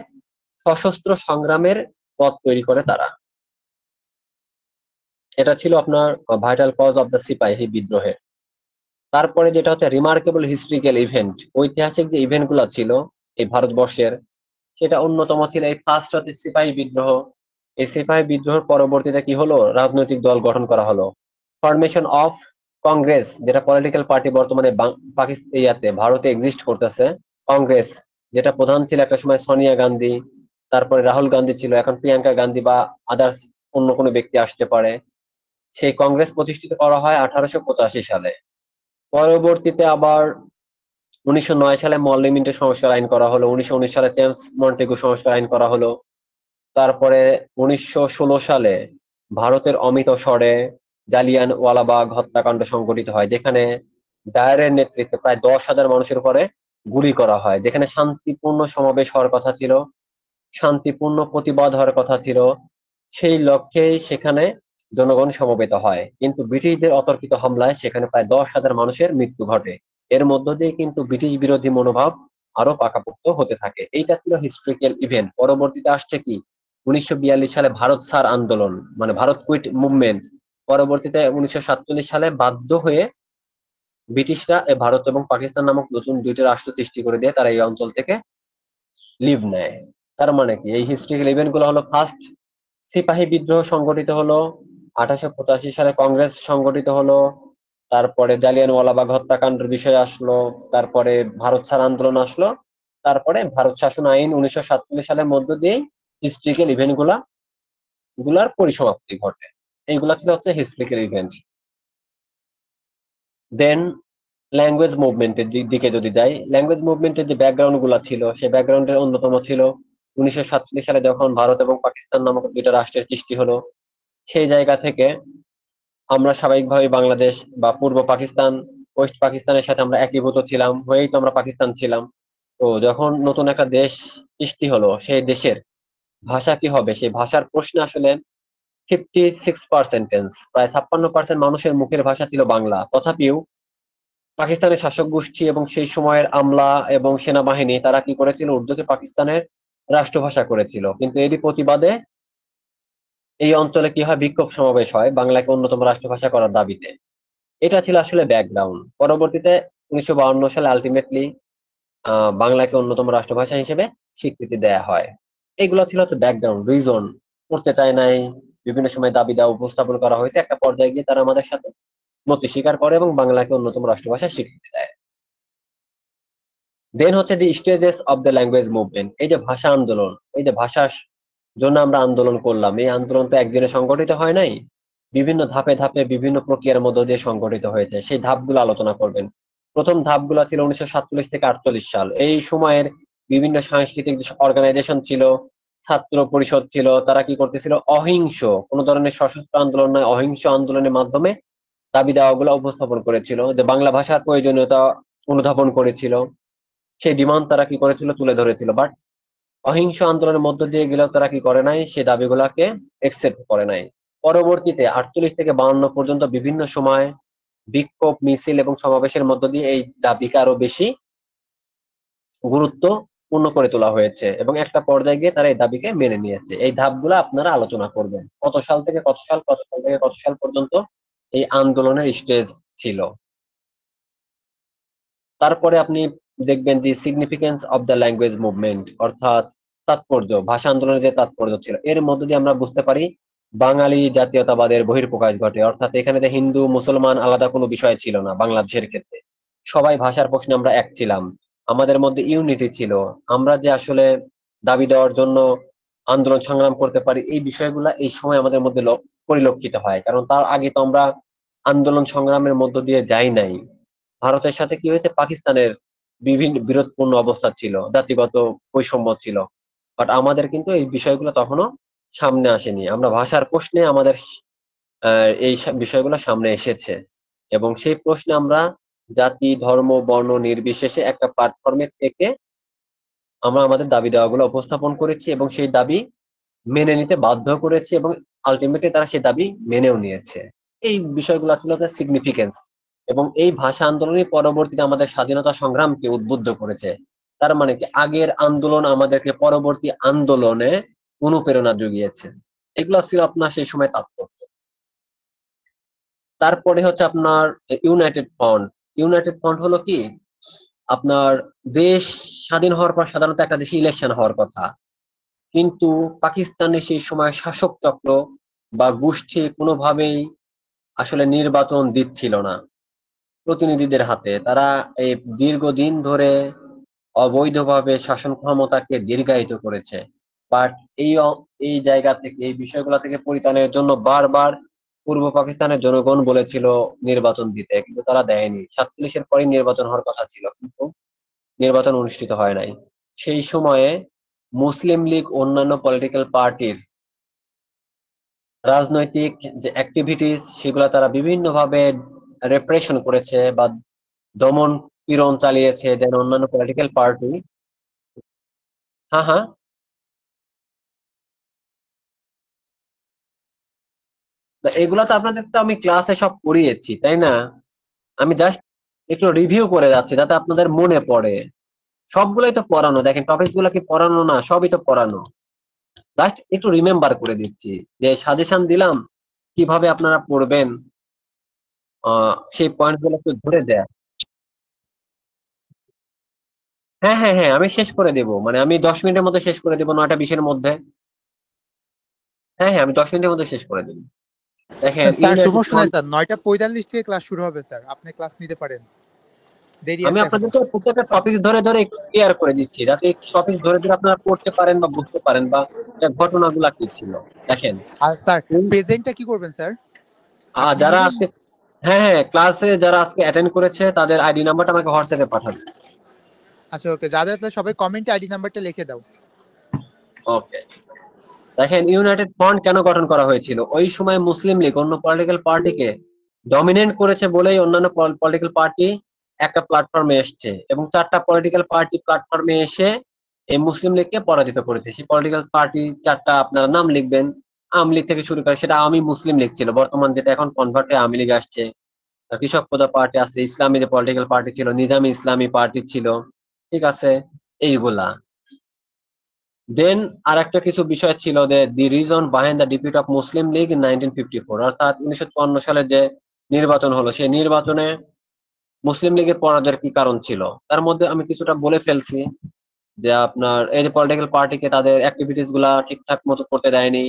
সশস্ত্র সংগ্রামের পথ তৈরি করে তারা। এটা ছিল আপনার ভাইটাল কজ অফ দ্য সিপাহী বিদ্রোহের। তারপরে যেটা হচ্ছে রিমার্কেবল হিস্ট্রিক্যাল ইভেন্ট, ঐতিহাসিক যে ইভেন্ট গুলা ছিল এই ভারতবর্ষের, সেটা অন্যতম ছিল এই ফার্স্ট হচ্ছে সিপাহী বিদ্রোহ। এই সিপাহী বিদ্রোহের পরবর্তীতে কি হলো, রাজনৈতিক দল গঠন করা হলো, ফরমেশন অফ কংগ্রেস, যেটা পলিটিক্যাল পার্টি বর্তমানে পাকিস্তান ভারতে এক্সিস্ট করতেছে। কংগ্রেস, যেটা প্রধান ছিল একটা সময় সোনিয়া গান্ধী, তারপরে রাহুল গান্ধী ছিল, এখন প্রিয়াঙ্কা গান্ধী বা আদার্স অন্য কোনো ব্যক্তি আসতে পারে। সেই কংগ্রেস প্রতিষ্ঠিত করা হয় 1885 সালে। পরবর্তীতে আবার 1909 সালে মরলি মিন্টো সংস্কার আইন করা হলো, 1919 সালে জেমস মন্টেগু সংস্কার আইন করা হলো। তারপরে 1916 সালে ভারতের অমৃতসরে জালিয়ানওয়ালাবাগ হত্যাকাণ্ড সংঘটিত হয়, যেখানে ডায়ারের নেতৃত্বে প্রায় 10,000 মানুষের উপরে গুলি করা হয়, যেখানে শান্তিপূর্ণ সমাবেশ হওয়ার কথা ছিল, শান্তিপূর্ণ প্রতিবাদ হওয়ার কথা ছিল। সেই লক্ষ্যেই সেখানে জনগণ সমবেত হয়, কিন্তু ব্রিটিশদের অতর্কিত হামলায় সেখানে প্রায় 10,000 মানুষের মৃত্যু ঘটে। এর মধ্য দিয়ে কিন্তু ব্রিটিশ বিরোধী মনোভাব আরো পাকাপোক্ত হতে থাকে। এইটা ছিল হিস্ট্রিক্যাল ইভেন্ট। পরবর্তীতে আসছে কি 1942 সালে ভারত ছাড় আন্দোলন, মানে ভারত কুইট মুভমেন্ট। পরবর্তীতে 1947 সালে বাধ্য হয়ে ব্রিটিশরা ভারত এবং পাকিস্তান নামক নতুন দুইটি রাষ্ট্র সৃষ্টি করে দিয়ে তারা এই অঞ্চল থেকে লিভ নেয়। তার মানে কি এই হিস্ট্রিক্যাল ইভেন্ট গুলো হলো, ফার্স্ট সিপাহী বিদ্রোহ সংগঠিত হলো, 1885 সালে কংগ্রেস সংগঠিত হলো, তারপরে জালিয়ানওয়ালাবাগ হত্যাকাণ্ডের বিষয় আসলো, তারপরে ভারত ছাড় আন্দোলন আসলো, তারপরে ভারত শাসন আইন 1947 সালের মধ্য দিয়ে হিস্ট্রিক্যাল ইভেন্ট গুলার পরিসমাপ্তি ঘটে। এইগুলা ছিল হচ্ছে হিস্ট্রিক্যাল ইভেন্ট। দেন ল্যাঙ্গুয়েজ মুভমেন্টের দিকে যদি যাই, ল্যাঙ্গুয়েজ মুভমেন্টের যে ব্যাকগ্রাউন্ড গুলা ছিল, সেই ব্যাকগ্রাউন্ডের অন্যতম ছিল 1947 সালে যখন ভারত এবং পাকিস্তান নামক দুইটা রাষ্ট্রের সৃষ্টি হলো। সেই জায়গা থেকে আমরা স্বাভাবিকভাবে বাংলাদেশ বা পূর্ব পাকিস্তান, ওয়েস্ট পাকিস্তানের সাথে আমরা একীভূত ছিলাম, হয়েই তো আমরা পাকিস্তান ছিলাম। তো যখন নতুন একটা দেশ সৃষ্টি হলো, সেই দেশের ভাষা কি হবে, সেই ভাষার প্রশ্নে আসলে 56%, প্রায় 56% মানুষের মুখের ভাষা ছিল বাংলা। তথাপিও পাকিস্তানের শাসক গোষ্ঠী এবং সেই সময়ের আমলা এবং সেনাবাহিনী তারা কি করেছিল, উর্দুকে পাকিস্তানের রাষ্ট্রভাষা করেছিল। কিন্তু এরই প্রতিবাদে এই অঞ্চলে কি হয়, বিক্ষোভ সমাবেশ হয় বাংলাকে অন্যতম রাষ্ট্রভাষা করার দাবিতে। এটা ছিল আসলে ব্যাকগ্রাউন্ড। পরবর্তীতে 1952 সালে আলটিমেটলি বাংলাকে অন্যতম রাষ্ট্রভাষা হিসেবে স্বীকৃতি দেয়া হয়। এগুলো ছিল হচ্ছে ব্যাকগ্রাউন্ড, রিজন। করতে চায় নাই, বিভিন্ন সময় দাবি দেওয়া উপস্থাপন করা হয়েছে, একটা পর্যায়ে গিয়ে তারা আমাদের সাথে নতি স্বীকার করে এবং বাংলাকে অন্যতম রাষ্ট্রভাষা স্বীকৃতি দেয়। দেন হচ্ছে the stages of the language movement. এই যে ভাষা আন্দোলন, এই যে ভাষার জন্য আমরা আন্দোলন করলাম, এই আন্দোলন তো একদিনে সংগঠিত হয় নাই, বিভিন্ন ধাপে ধাপে বিভিন্ন প্রক্রিয়ার মধ্য দিয়ে সংগঠিত হয়েছে। সেই ধাপগুলো আলোচনা করবেন। প্রথম ধাপগুলো ছিল 1947 থেকে 48 সাল। এই সময়ের বিভিন্ন সাংস্কৃতিক যে অর্গানাইজেশন ছিল, ছাত্র পরিষদ ছিল, তারা কি করতেছিল, অহিংস কোনো ধরনের সশস্ত্র আন্দোলন নয়, অহিংস আন্দোলনের মাধ্যমে দাবি দাওয়াগুলো উপস্থাপন করেছিল, যে বাংলা ভাষার প্রয়োজনীয়তা অনুধাবন করেছিল, সেই ডিমান্ড তারা কি করেছিল, তুলে ধরেছিল। বাট অহিংস আন্দোলনের মধ্য দিয়ে গেলেও তারা কি করে নাই, সে দাবিগুলাকে একসেপ্ট করে নাই। পরবর্তীতে 48 থেকে 52 পর্যন্ত বিভিন্ন সময় বিক্ষোভ, মিছিল এবং সমাবেশের মধ্য দিয়ে এই দাবিকে আরো বেশি গুরুত্বপূর্ণ করে তোলা হয়েছে এবং একটা পর্যায়ে গিয়ে তারা এই দাবিকে মেনে নিয়েছে। এই ধাপগুলো আপনারা আলোচনা করবেন, কত সাল থেকে কত সাল, কত সাল থেকে কত সাল পর্যন্ত এই আন্দোলনের স্টেজ ছিল। তারপরে আপনি দেখবেন the significance of the language movement, অর্থাৎ তাৎপর্য, ভাষা আন্দোলনের যে তাৎপর্য ছিল, এর মধ্য দিয়ে আমরা বুঝতে পারি বাঙালি জাতীয়তাবাদের বহিঃপ্রকাশ ঘটে। অর্থাৎ এখানে যে হিন্দু মুসলমান আলাদা কোনো বিষয় ছিল না। বাংলাদেশের ক্ষেত্রে সবাই ভাষার প্রশ্নে আমরা এক ছিলাম, আমাদের মধ্যে ইউনিটি ছিল। আমরা যে আসলে দাবি দেওয়ার জন্য আন্দোলন সংগ্রাম করতে পারি, এই বিষয়গুলা এই সময় আমাদের মধ্যে পরিলক্ষিত হয়, কারণ তার আগে তো আমরা আন্দোলন সংগ্রামের মধ্য দিয়ে যাই নাই। ভারতের সাথে কি হয়েছে, পাকিস্তানের বিভিন্ন বিরোধপূর্ণ অবস্থা ছিল, জাতিগত বৈষম্য ছিল। বাট আমাদের কিন্তু এই বিষয়গুলো তখনো সামনে আসেনি। আমরা ভাষার প্রশ্নে আমাদের এই বিষয়গুলো সামনে এসেছে এবং সেই প্রশ্নে আমরা জাতি, ধর্ম, বর্ণ নির্বিশেষে একটা প্ল্যাটফর্মে থেকে আমরা আমাদের দাবি দেওয়াগুলো উপস্থাপন করেছি এবং সেই দাবি মেনে নিতে বাধ্য করেছি এবং আলটিমেটলি তারা সেই দাবি মেনেও নিয়েছে। এই বিষয়গুলো ছিল তার সিগনিফিকেন্স এবং এই ভাষা আন্দোলনই পরবর্তীতে আমাদের স্বাধীনতা সংগ্রামকে উদ্বুদ্ধ করেছে। তার মানে কি আগের আন্দোলন আমাদেরকে পরবর্তী আন্দোলনে অনুপ্রেরণা জুগিয়েছে। এগুলো ছিল আপনার সেই সময় তাৎপর্য। তারপরে হচ্ছে আপনার ইউনাইটেড ফ্রন্ট। ইউনাইটেড ফ্রন্ট হলো কি, আপনার দেশ স্বাধীন হওয়ার পর সাধারণত একটা দেশে ইলেকশন হওয়ার কথা, কিন্তু পাকিস্তানের সেই সময় শাসক চক্র বা গোষ্ঠী কোনোভাবেই আসলে নির্বাচন দিচ্ছিল না প্রতিনিধিদের হাতে। তারা এই দীর্ঘদিন ধরে অবৈধভাবে শাসন ক্ষমতাকে দীর্ঘায়িত করেছে। বাট এই জায়গা থেকে, এই বিষয়গুলো থেকে পরিত্রাণের জন্য বারবার পূর্ব পাকিস্তানের জনগণ বলেছিল নির্বাচন দিতে, কিন্তু তারা দেয়নি। 47-এর পরেই নির্বাচন হওয়ার কথা ছিল, কিন্তু নির্বাচন অনুষ্ঠিত হয় নাই। সেই সময়ে মুসলিম লীগ অন্যান্য পলিটিক্যাল পার্টির রাজনৈতিক যে অ্যাক্টিভিটিস সেগুলা তারা বিভিন্নভাবে রেপ্রেশন করেছে বা দমন পীড়ন চালিয়েছে। দেন অন্যান্য পলিটিক্যাল পার্টি, হ্যাঁ হ্যাঁ, এগুলা তো আপনাদের তো আমি ক্লাসে সব পড়িয়েছি, তাই না? আমি জাস্ট একটু রিভিউ করে যাচ্ছি যাতে আপনাদের মনে পড়ে। সবগুলোই তো পড়ানো, দেখেন টপিক গুলো কি পড়ানো না, সবই তো পড়ানো। জাস্ট একটু রিমেম্বার করে দিচ্ছি যে সাজেশন দিলাম কিভাবে আপনারা পড়বেন, সেই পয়েন্ট গুলো একটু ধরে দেয়। হ্যাঁ হ্যাঁ হ্যাঁ, আমি শেষ করে দেবো, মানে আমি 10 মিনিটের মধ্যে শেষ করে দেবো, 9টা 20-এর মধ্যে। হ্যাঁ হ্যাঁ, আমি 10 মিনিটের মধ্যে শেষ করে দেবো। দেখেন স্যার শুভ ইউনাইটেড সন্ধ্যা ফ্রন্ট, স্যার, 9টা 45 থেকে ক্লাস শুরু হবে স্যার, আপনি ক্লাস নিতে পারেন, দেরি আমি আছে এখনো। আপনাদেরকে প্রত্যেকটা টপিক ধরে ধরে একটু ক্লিয়ার করে দিচ্ছি যাতে টপিক ধরে ধরে আপনারা পড়তে পারেন বা বুঝতে পারেন বা ঘটনাগুলা কি ছিল। দেখেন আর স্যার প্রেজেন্টটা কি করবেন স্যার? আপনি যারা নেবেন? আজকে, হ্যাঁ হ্যাঁ, ক্লাসে যারা আজকে অ্যাটেন্ড করেছে তাদের আইডি নাম্বারটা আমাকে হোয়াটসঅ্যাপে পাঠাবে। আচ্ছা ওকে, যাদের তাহলে সবাই কমেন্টে আইডি নাম্বারটা লিখে দাও। ওকে। দেখেন ইউনাইটেড ফ্রন্ট কেন গঠন করা হয়েছিল? ওই সময় মুসলিম লীগ অন্য পলিটিক্যাল পার্টিকে ডমিনেট করেছে বলেই অন্যান্য পলিটিক্যাল পার্টি একটা প্ল্যাটফর্মে এসছে, এবং 4টা পলিটিক্যাল পার্টি প্ল্যাটফর্মে এসে এই মুসলিম লীগকে পরাজিত করেছে। সেই পলিটিক্যাল পার্টি 4টা আপনারা নাম লিখবেন, আওয়ামী লীগ থেকে শুরু করে, সেটা আওয়ামী মুসলিম লীগ ছিল, বর্তমান যেটা এখন কনভার্ট হয়ে আওয়ামী লীগ আসছে। কৃষক পদা পার্টি আছে, ইসলামী যে পলিটিক্যাল পার্টি ছিল, নিজামী ইসলামী পার্টি ছিল, ঠিক আছে, এইগুলা। দেন আর একটা কিছু বিষয় ছিল যে the reason behind the defeat of Muslim League in 1954, অর্থাৎ 1954 সালে যে নির্বাচন হলো সেই নির্বাচনে মুসলিম লীগের পরাজয়ের কি কারণ ছিল। তার মধ্যে আমি কিছুটা বলে ফেলছি, যে আপনার এই যে পলিটিক্যাল পার্টিকে তাদের অ্যাক্টিভিটিস গুলা ঠিকঠাক মতো করতে দেয়নি,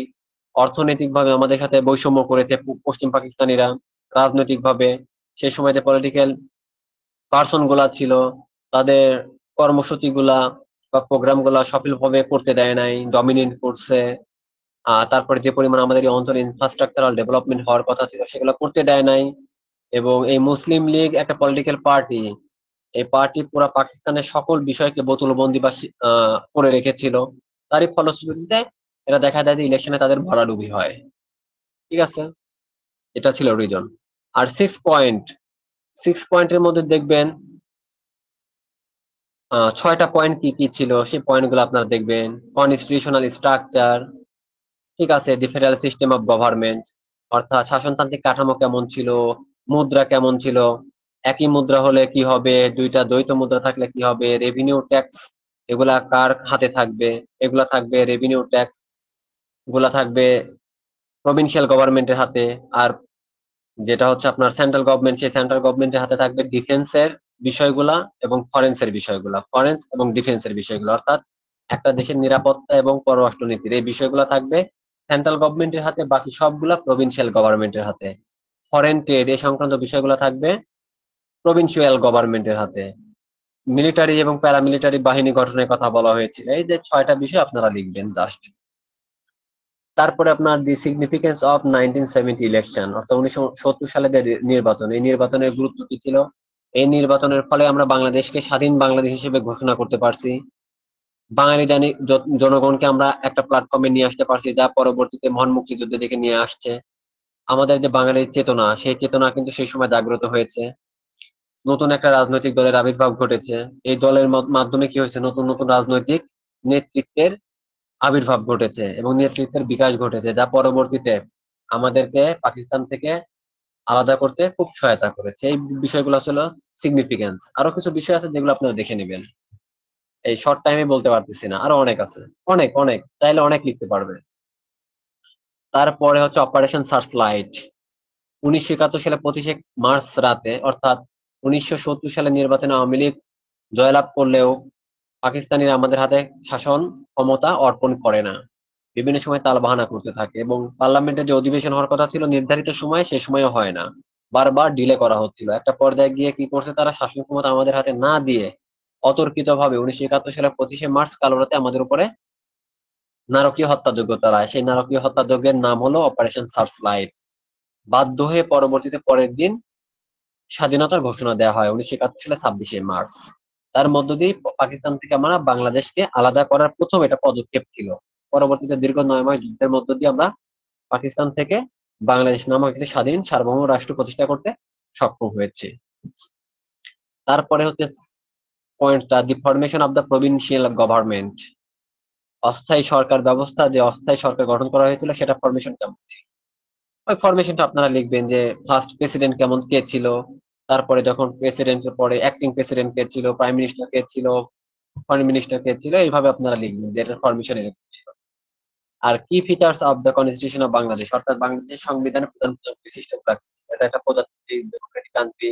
অর্থনৈতিক ভাবে আমাদের সাথে বৈষম্য করেছে পশ্চিম পাকিস্তানিরা, রাজনৈতিক ভাবে সেই সময় যে পলিটিক্যাল পার্সন গুলা ছিল তাদের কর্মসূচি গুলা বা প্রোগ্রাম গুলা সফলভাবে করতে দেয় নাই, ডমিনেট করছে। তারপরে যে পরিমাণ আমাদের এই অঞ্চলে ইনফ্রাস্ট্রাকচারাল ডেভেলপমেন্ট হওয়ার কথা ছিল সেগুলো করতে দেয় নাই। এবং এই মুসলিম লীগ একটা পলিটিক্যাল পার্টি, এই পার্টি পুরা পাকিস্তানের সকল বিষয়কে বোতলবন্দি বা করে রেখেছিল। তারই ফলশ্রুতিতে এরা দেখা যায় যে ইলেকশনে তাদের ভরাডুবি হয়, ঠিক আছে, এটা ছিল রিজন। আর 6 পয়েন্টের মধ্যে দেখবেন 6টা পয়েন্ট কি কি ছিল সেই পয়েন্ট গুলো আপনারা দেখবেন। কনস্টিটিউশনাল স্ট্রাকচার, ঠিক আছে, the federal system of government, অর্থাৎ শাসনতান্ত্রিক কাঠামো কেমন ছিল, মুদ্রা কেমন ছিল, একই মুদ্রা হলে কি হবে, দুইটা দ্বৈত মুদ্রা থাকলে কি হবে, রেভিনিউ ট্যাক্স এগুলা কার হাতে থাকবে, এগুলা থাকবে রেভিনিউ ট্যাক্স গুলা থাকবে প্রভিনশিয়াল গভর্নমেন্টের হাতে। আর যেটা হচ্ছে আপনার সেন্ট্রাল গভর্নমেন্ট, সেই সেন্ট্রাল গভর্নমেন্টের হাতে থাকবে ডিফেন্সের বিষয়গুলা এবং ফরেন্সের বিষয়গুলা, ফরেন্স এবং ডিফেন্সের বিষয়গুলো, অর্থাৎ একটা দেশের নিরাপত্তা এবং পররাষ্ট্রনীতির এই বিষয়গুলো থাকবে সেন্ট্রাল গভর্নমেন্টের হাতে, বাকি সবগুলা প্রভিনশিয়াল গভর্নমেন্টের হাতে। ফরেন ট্রেড এই সংক্রান্ত বিষয়গুলো থাকবে প্রভিনশিয়াল গভর্নমেন্টের হাতে। মিলিটারি এবং প্যারামিলিটারি বাহিনী গঠনের কথা বলা হয়েছিল। এই যে 6টা বিষয় আপনারা লিখবেন জাস্ট। তারপরে আপনার দি সিগনিফিকেন্স অফ 1970 ইলেকশন, অর্থাৎ 1970 সালে যে নির্বাচন, এই নির্বাচনের গুরুত্ব কি ছিল? এই নির্বাচনের ফলে আমরা বাংলাদেশকে স্বাধীন বাংলাদেশ হিসেবে ঘোষণা করতে পারছি। বাঙালি জনগণকে আমরা একটা প্ল্যাটফর্মে নিয়ে আসতে পারছি, যা পরবর্তীতে মহান মুক্তিযুদ্ধের দিকে নিয়ে আসছে। আমাদের যে বাঙালির চেতনা, সেই চেতনা কিন্তু সেই সময় জাগ্রত হয়েছে। নতুন একটা রাজনৈতিক দলের আবির্ভাব ঘটেছে। এই দলের মাধ্যমে কি হয়েছে, নতুন নতুন রাজনৈতিক নেতৃত্বের আবির্ভাব ঘটেছে এবং নেতৃত্বের বিকাশ ঘটেছে, যা পরবর্তীতে আমাদেরকে পাকিস্তান থেকে আলাদা করতে খুব সহায়তা করেছে। এই বিষয়গুলো ছিল সিগনিফিকেন্স। আরো কিছু বিষয় আছে যেগুলো আপনারা দেখে নেবেন, এই শর্ট টাইমে বলতে পারতেছি না, আরো অনেক আছে, অনেক অনেক, চাইলে অনেক লিখতে পারবে। তারপরে হচ্ছে অপারেশন সার্চলাইট, 1971 সালে 25 মার্চ রাতে, অর্থাৎ 1970 সালে নির্বাচনে আওয়ামী লীগ জয়লাভ করলেও পাকিস্তানিরা আমাদের হাতে শাসন ক্ষমতা অর্পণ করে না, বিভিন্ন সময় তালবাহানা করতে থাকে এবং পার্লামেন্টের যে অধিবেশন হওয়ার কথা ছিল নির্ধারিত সময়ে সে সময়ও হয় না, বারবার ডিলে করা হচ্ছিল। একটা পর্যায়ে গিয়ে কি করছে তারা, শাসন ক্ষমতা আমাদের হাতে না দিয়ে অতর্কিতভাবে 1971 সালে 25 মার্চ কালো রাতে আমাদের উপরে নারকীয় হত্যাযজ্ঞ চালায়। সেই নারকীয় হত্যাযজ্ঞের নাম হলো অপারেশন সার্চলাইট। বাধ্য হয়ে পরবর্তীতে পরের দিন স্বাধীনতার ঘোষণা দেওয়া হয় 1971 সালে 26শে মার্চ। তার মধ্য দিয়ে পাকিস্তান থেকে আমরা বাংলাদেশকে আলাদা করার প্রথম এটা পদক্ষেপ ছিল। পরবর্তীতে দীর্ঘ 9 মাস যুদ্ধের মধ্য দিয়ে আমরা পাকিস্তান থেকে বাংলাদেশ নামক একটি স্বাধীন সার্বভৌম রাষ্ট্র প্রতিষ্ঠা করতে সক্ষম হয়েছে। তারপরে হচ্ছে পয়েন্টটা, the formation of the provincial government. অস্থায়ী সরকার ব্যবস্থা, যে অস্থায়ী সরকার গঠন করা হয়েছিল সেটা ফরমেশন কেমন ছিল, ওই ফরমেশনটা আপনারা লিখবেন যে ফার্স্ট প্রেসিডেন্ট কেমন কে ছিল, তারপরে যখন প্রেসিডেন্টের পরে অ্যাক্টিং প্রেসিডেন্ট কে ছিল, প্রাইম মিনিস্টার কে ছিল, ফরেন মিনিস্টার কে ছিল, এইভাবে আপনারা লিখবেন যে এটার ফরমেশন এরকম ছিল। আর কি features of the constitution of Bangladesh, অর্থাৎ বাংলাদেশের সংবিধানের প্রধান প্রধান বৈশিষ্ট্যগুলো কি ছিল। এটা একটা প্রজাতান্ত্রিক, ডেমোক্রেটিক কান্ট্রি,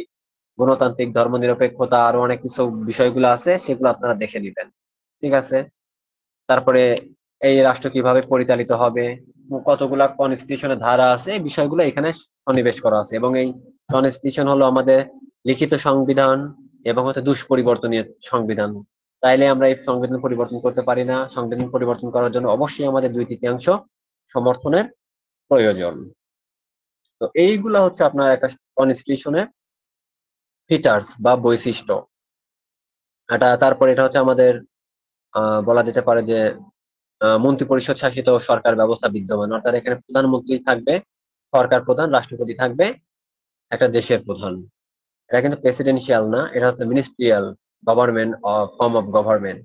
গণতান্ত্রিক, ধর্মনিরপেক্ষতা, আরো অনেক কিছু বিষয়গুলো আছে, সেগুলো আপনারা দেখে নিবেন। ঠিক আছে। তারপরে এই রাষ্ট্র কিভাবে পরিচালিত হবে, কতগুলা কনস্টিটিউশনের ধারা আছে, এই বিষয়গুলো এখানে সন্নিবেশ করা আছে। এবং এই কনস্টিটিউশন হলো আমাদের লিখিত সংবিধান এবং হচ্ছে দুষ্পরিবর্তনীয় সংবিধান। চাইলে আমরা এই সংবিধান পরিবর্তন করতে পারি না। সংবিধান পরিবর্তন করার জন্য অবশ্যই আমাদের 2/3 সমর্থনের প্রয়োজন। তো এইগুলা হচ্ছে আপনার একটা কনস্টিটিউশনের ফিচার্স বা বৈশিষ্ট্য। তারপরে এটা হচ্ছে আমাদের বলা যেতে পারে যে মন্ত্রিপরিষদ শাসিত সরকার ব্যবস্থা বিদ্যমান, অর্থাৎ এখানে প্রধানমন্ত্রী থাকবে, সরকার প্রধান, রাষ্ট্রপতি থাকবে, একটা দেশের প্রধান। এটা কিন্তু প্রেসিডেন্সিয়াল না, এটা হচ্ছে ministerial government form of government.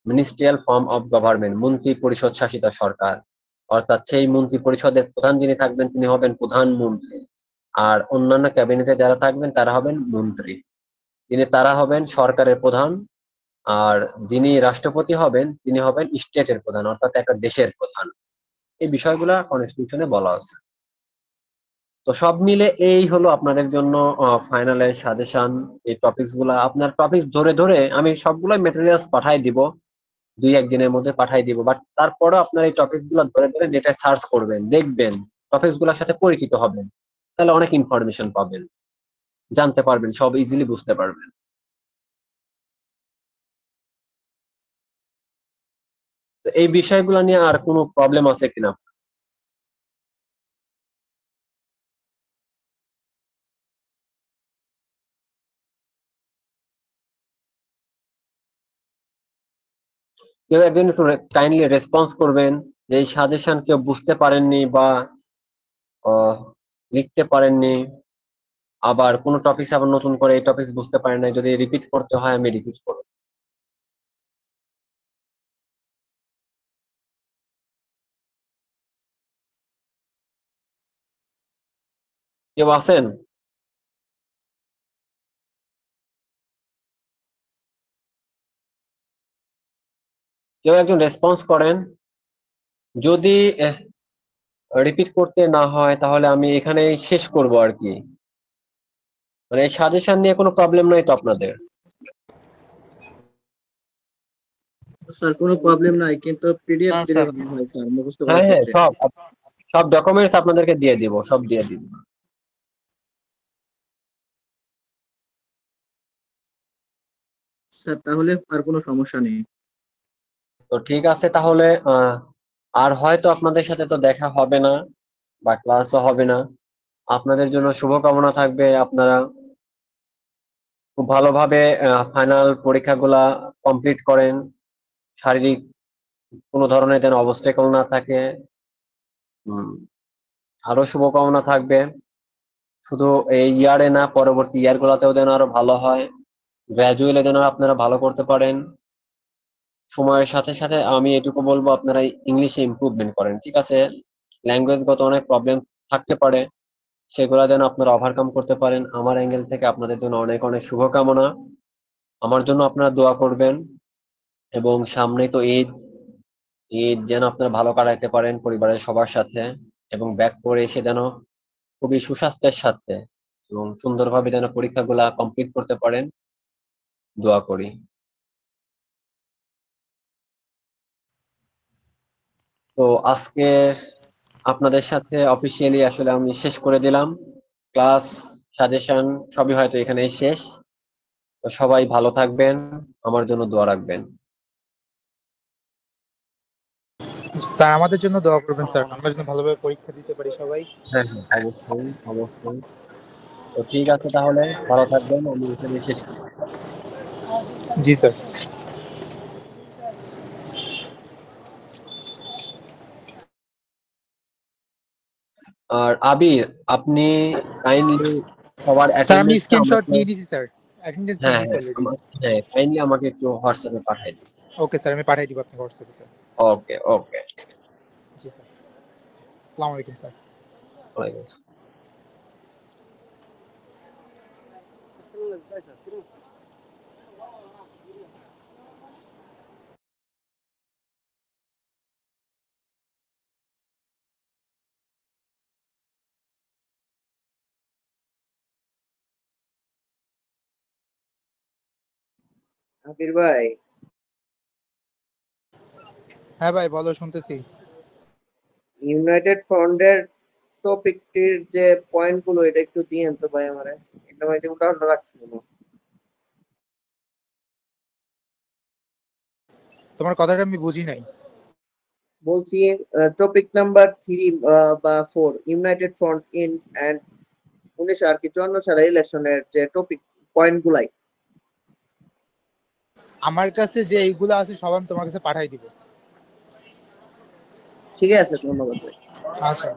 Ministerial form of government, মন্ত্রী পরিষদ শাসিত সরকার, অর্থাৎ সেই মন্ত্রী পরিষদের প্রধান যিনি থাকবেন তিনি হবেন প্রধানমন্ত্রী, আর অন্যান্য ক্যাবিনেটে যারা থাকবেন তারা হবেন মন্ত্রী। তারা হবেন সরকারের প্রধান, আর যিনি রাষ্ট্রপতি হবেন তিনি হবেন স্টেটের প্রধান, অর্থাৎ একটা দেশের প্রধান। এই বিষয়গুলা কনস্টিটিউশনে বলা আছে। তো সব মিলে এই হলো আপনাদের জন্য ফাইনালের সাজেশন। এই টপিকস গুলা, আপনার টপিকস ধরে ধরে আমি সবগুলাই মেটেরিয়ালস পাঠাই দিব, 2-1 দিনের মধ্যে পাঠাই দিব। বাট তারপরেও আপনার এই টপিকস গুলা ধরে ধরে নেটে সার্চ করবেন, দেখবেন, টপিকস গুলার সাথে পরিচিত হবেন, তাহলে অনেক ইনফরমেশন পাবেন, জানতে পারবেন, সব ইজিলি বুঝতে পারবেন। তো এই বিষয়গুলো নিয়ে আর কোনো প্রবলেম আছে কিনা? কেউ একজন একটু কাইন্ডলি রেসপন্স করবেন যে এই সাজেশন কেউ বুঝতে পারেননি বা লিখতে পারেননি, আবার কোন টপিকস আবার নতুন করে এই টপিকস বুঝতে পারেন না, যদি রিপিট করতে হয় আমি রিপিট করব। কেউ আছেন? কেউ একজন রেসপন্স করেন। যদি রিপিট করতে না হয় তাহলে আমি এখানেই শেষ করব আর কি। মানে এই সাজেশন নিয়ে কোনো প্রবলেম নাই তো আপনাদের? স্যার কোনো প্রবলেম নাই, কিন্তু পিডিএফ না দিলে স্যার, ভালো হয় স্যার, মুখস্থ হ্যাঁ করার হ্যাঁ, ক্ষেত্রে। সব সব ডকুমেন্টস আপনাদেরকে দিয়ে দিব, সব দিয়ে দিব। স্যার তাহলে আর কোনো সমস্যা নেই। তো ঠিক আছে তাহলে, আর হয়তো আপনাদের সাথে তো দেখা হবে না বা ক্লাসও হবে না। আপনাদের জন্য শুভকামনা থাকবে, আপনারা খুব ভালোভাবে ফাইনাল পরীক্ষাগুলা কমপ্লিট করেন, শারীরিক কোনো ধরনের যেন অবস্টেকল না থাকে। আরো শুভকামনা থাকবে, শুধু এই ইয়ারে না, পরবর্তী ইয়ার গুলাতেও যেন আরো ভালো হয়, গ্রাজুয়েলে যেন আপনারা ভালো করতে পারেন। সময়ের সাথে সাথে আমি এটুকু বলবো, আপনারা ইংলিশে ইমপ্রুভমেন্ট করেন। ঠিক আছে, ল্যাঙ্গুয়েজগত অনেক প্রবলেম থাকতে পারে, সেগুলা যেন আপনারা ওভারকাম করতে পারেন। আমার অ্যাঙ্গেল থেকে আপনাদের জন্য অনেক অনেক শুভকামনা। আমার জন্য আপনারা দোয়া করবেন। এবং সামনেই তো ঈদ, ঈদ যেন আপনারা ভালো কাটাইতে পারেন পরিবারের সবার সাথে, এবং ব্যাক করে এসে যেন খুবই সুস্বাস্থ্যের সাথে এবং সুন্দরভাবে যেন পরীক্ষাগুলা কমপ্লিট করতে পারেন, দোয়া করি। তো আজকে আপনাদের সাথে অফিসিয়ালি আসলে আমি শেষ করে দিলাম ক্লাস, সাজেশন সবই হয়তো এখানেই শেষ। তো সবাই ভালো থাকবেন, আমার জন্য দোয়া রাখবেন। স্যার আমাদের জন্য দোয়া করবেন স্যার, আমরা যেন ভালোভাবে পরীক্ষা দিতে পারি সবাই। হ্যাঁ, হ্যাঁ, অবশ্যই, অবশ্যই। তো ঠিক আছে তাহলে, ভালো থাকবেন। আমি এখানেই শেষ করছি। জি স্যার। আর আবির, আপনি কাইন্ডলি সবার স্যার আমি অ্যাটেন্ডেন্সটা স্ক্রিনশট আমাকে, নিয়ে নিছি স্যার, অ্যাটেন্ডেন্স নিয়ে হ্যাঁ, নিছি হ্যাঁ, অলরেডি। হ্যাঁ, কাইন্ডলি আমাকে একটু হোয়াটসঅ্যাপে পাঠাই দিন। ওকে স্যার, আমি পাঠিয়ে দিব আপনাকে হোয়াটসঅ্যাপে স্যার। ওকে, ওকে। জি স্যার। আসসালামু আলাইকুম স্যার। ওয়ালাইকুম আসসালাম। আবির ভাই, হ্যাঁ ভাই বলো, শুনতেছি। ইউনাইটেড ফ্রন্টের টপিকটির যে পয়েন্ট গুলো এটা একটু দিয়েন তো ভাই আমারে। এটা ভাই উল্টা পাল্টা রাখছি মনে হয়। তোমার কথাটা আমি বুঝি নাই। বলছি টপিক নাম্বার 3 বা 4, ইউনাইটেড ফ্রন্ট ইন এন্ড 1954 সালে ইলেকশনের যে টপিক পয়েন্ট গুলাই। আমার কাছে যে এইগুলো আছে সব আমি তোমার কাছে পাঠাই দিব। ঠিক আছে, ধন্যবাদ ভাই। আচ্ছা।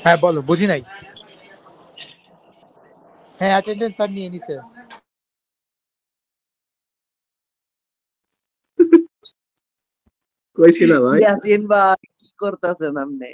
হ্যাঁ বলো, বুঝি নাই। হ্যাঁ অ্যাটেন্ডেন্স স্যার নিয়ে নিছে। কইছিলা ভাই? ইয়াসিন ভাই কি করতেছেন আপনি?